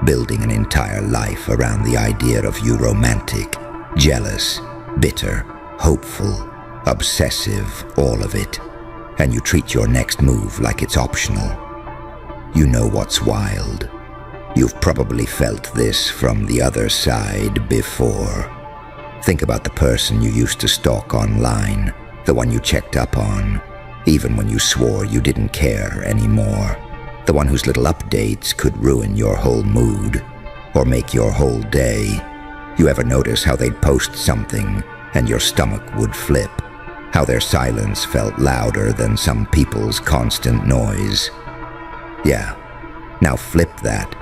[SPEAKER 1] building an entire life around the idea of you romantic, jealous, bitter, hopeful, obsessive, all of it. And you treat your next move like it's optional. You know what's wild? You've probably felt this from the other side before. Think about the person you used to stalk online, the one you checked up on, even when you swore you didn't care anymore. The one whose little updates could ruin your whole mood, or make your whole day. You ever notice how they'd post something and your stomach would flip? How their silence felt louder than some people's constant noise? Yeah, now flip that.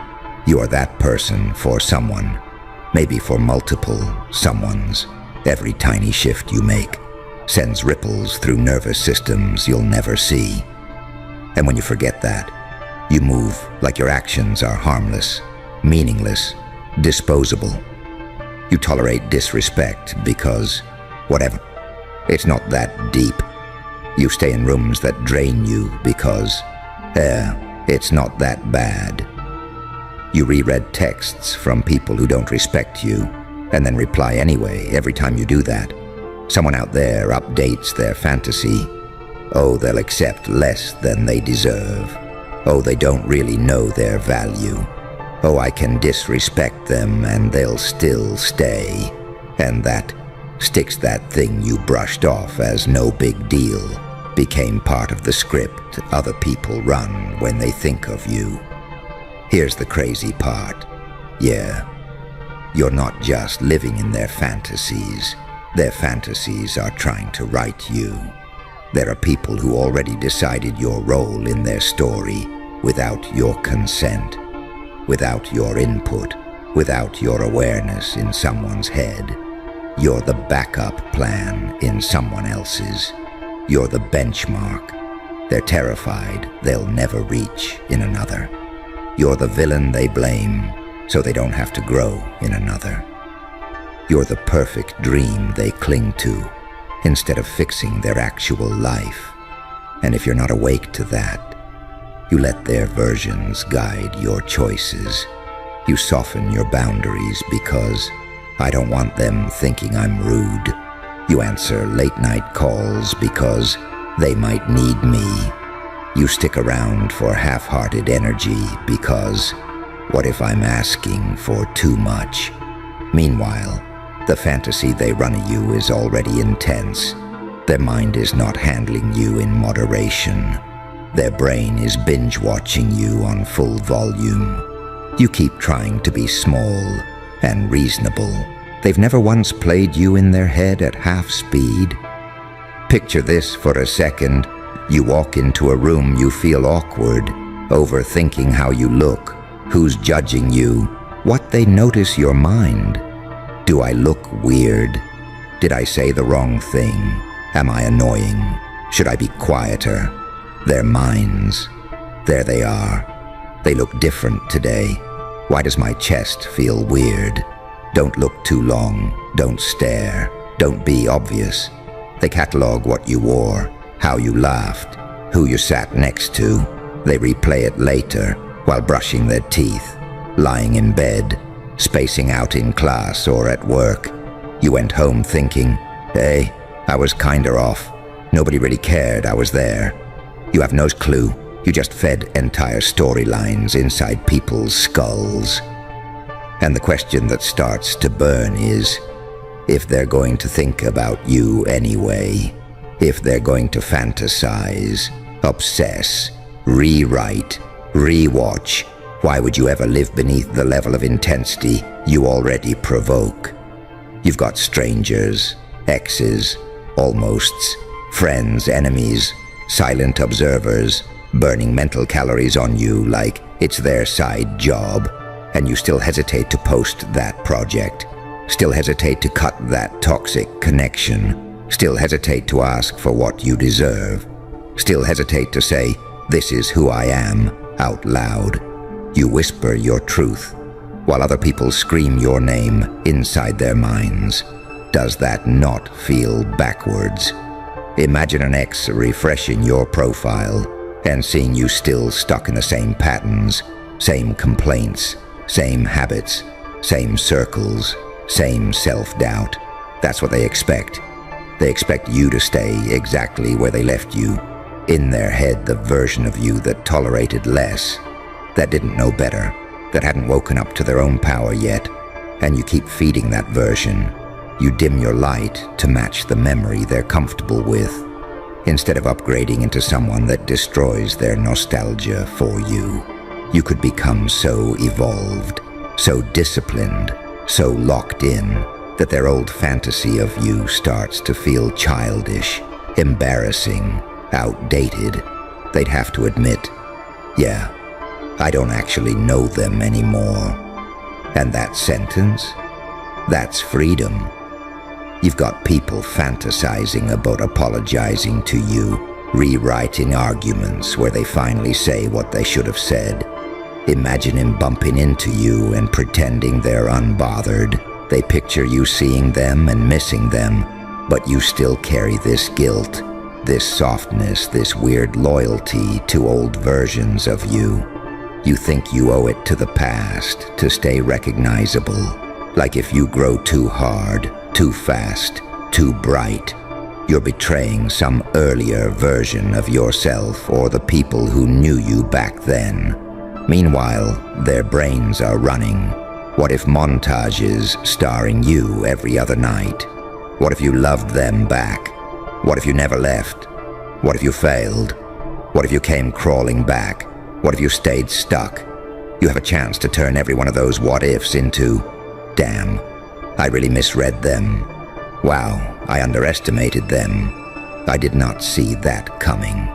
[SPEAKER 1] You are that person for someone, maybe for multiple someones. Every tiny shift you make sends ripples through nervous systems you'll never see. And when you forget that, you move like your actions are harmless, meaningless, disposable. You tolerate disrespect because, whatever, it's not that deep. You stay in rooms that drain you because, it's not that bad. You reread texts from people who don't respect you, and then reply anyway every time you do that. Someone out there updates their fantasy. Oh, they'll accept less than they deserve. Oh, they don't really know their value. oh, I can disrespect them and they'll still stay. And that sticks that thing you brushed off as no big deal became part of the script other people run when they think of you. Here's the crazy part. Yeah, you're not just living in their fantasies. Their fantasies are trying to write you. There are people who already decided your role in their story without your consent, without your input, without your awareness in someone's head. You're the backup plan in someone else's. You're the benchmark they're terrified they'll never reach in another. You're the villain they blame so they don't have to grow in another. You're the perfect dream they cling to instead of fixing their actual life. And if you're not awake to that, you let their versions guide your choices. You soften your boundaries because I don't want them thinking I'm rude. You answer late-night calls because they might need me. You stick around for half-hearted energy because what if I'm asking for too much? Meanwhile, the fantasy they run at you is already intense. Their mind is not handling you in moderation. Their brain is binge-watching you on full volume. You keep trying to be small and reasonable. They've never once played you in their head at half speed. Picture this for a second. You walk into a room, you feel awkward, overthinking how you look, who's judging you, what they notice your mind. Do I look weird? Did I say the wrong thing? Am I annoying? Should I be quieter? Their minds. There they are. They look different today. Why does my chest feel weird? Don't look too long. Don't stare. Don't be obvious. They catalog what you wore, how you laughed, who you sat next to. They replay it later while brushing their teeth, lying in bed, spacing out in class or at work. You went home thinking, hey, I was kinda off. Nobody really cared I was there. You have no clue. You just fed entire storylines inside people's skulls. And the question that starts to burn is, if they're going to think about you anyway, if they're going to fantasize, obsess, rewrite, rewatch, why would you ever live beneath the level of intensity you already provoke? You've got strangers, exes, almosts, friends, enemies, silent observers, burning mental calories on you like it's their side job, and you still hesitate to post that project, still hesitate to cut that toxic connection, still hesitate to ask for what you deserve, still hesitate to say, this is who I am, out loud. You whisper your truth, while other people scream your name inside their minds. Does that not feel backwards? Imagine an ex refreshing your profile and seeing you still stuck in the same patterns, same complaints, same habits, same circles, same self-doubt. That's what they expect. They expect you to stay exactly where they left you, in their head the version of you that tolerated less, that didn't know better, that hadn't woken up to their own power yet, and you keep feeding that version. You dim your light to match the memory they're comfortable with, instead of upgrading into someone that destroys their nostalgia for you. You could become so evolved, so disciplined, so locked in, that their old fantasy of you starts to feel childish, embarrassing, outdated. They'd have to admit, yeah, I don't actually know them anymore. And that sentence? That's freedom. You've got people fantasizing about apologizing to you, rewriting arguments where they finally say what they should have said. Imagine him bumping into you and pretending they're unbothered. They picture you seeing them and missing them, but you still carry this guilt, this softness, this weird loyalty to old versions of you. You think you owe it to the past to stay recognizable, like if you grow too hard, too fast, too bright, you're betraying some earlier version of yourself or the people who knew you back then. Meanwhile, their brains are running. What if montages starring you every other night? What if you loved them back? What if you never left? What if you failed? What if you came crawling back? What if you stayed stuck? You have a chance to turn every one of those what-ifs into, damn, I really misread them. Wow, I underestimated them. I did not see that coming.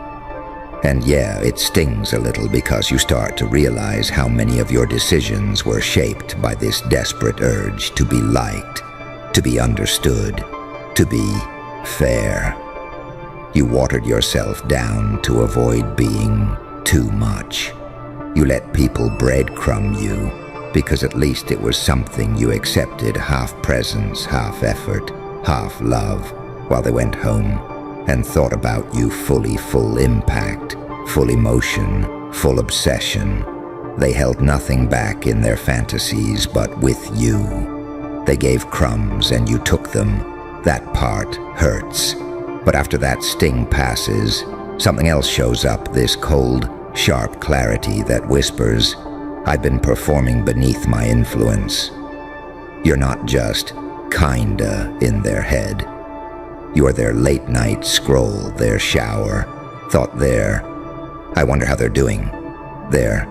[SPEAKER 1] And yeah, it stings a little because you start to realize how many of your decisions were shaped by this desperate urge to be liked, to be understood, to be fair. You watered yourself down to avoid being too much. You let people breadcrumb you because at least it was something you accepted, half presence, half effort, half love, while they went home and thought about you fully, full impact, full emotion, full obsession. They held nothing back in their fantasies but with you. They gave crumbs and you took them. That part hurts. But after that sting passes, something else shows up, this cold, sharp clarity that whispers, I've been performing beneath my influence. You're not just kinda in their head. You're their late night scroll, their shower, thought there, I wonder how they're doing. There,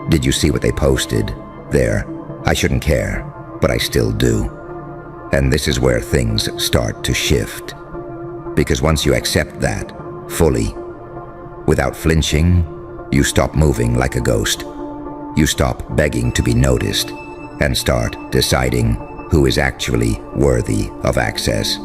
[SPEAKER 1] did you see what they posted? There, I shouldn't care, but I still do. And this is where things start to shift. Because once you accept that, fully, without flinching, you stop moving like a ghost. You stop begging to be noticed and start deciding who is actually worthy of access.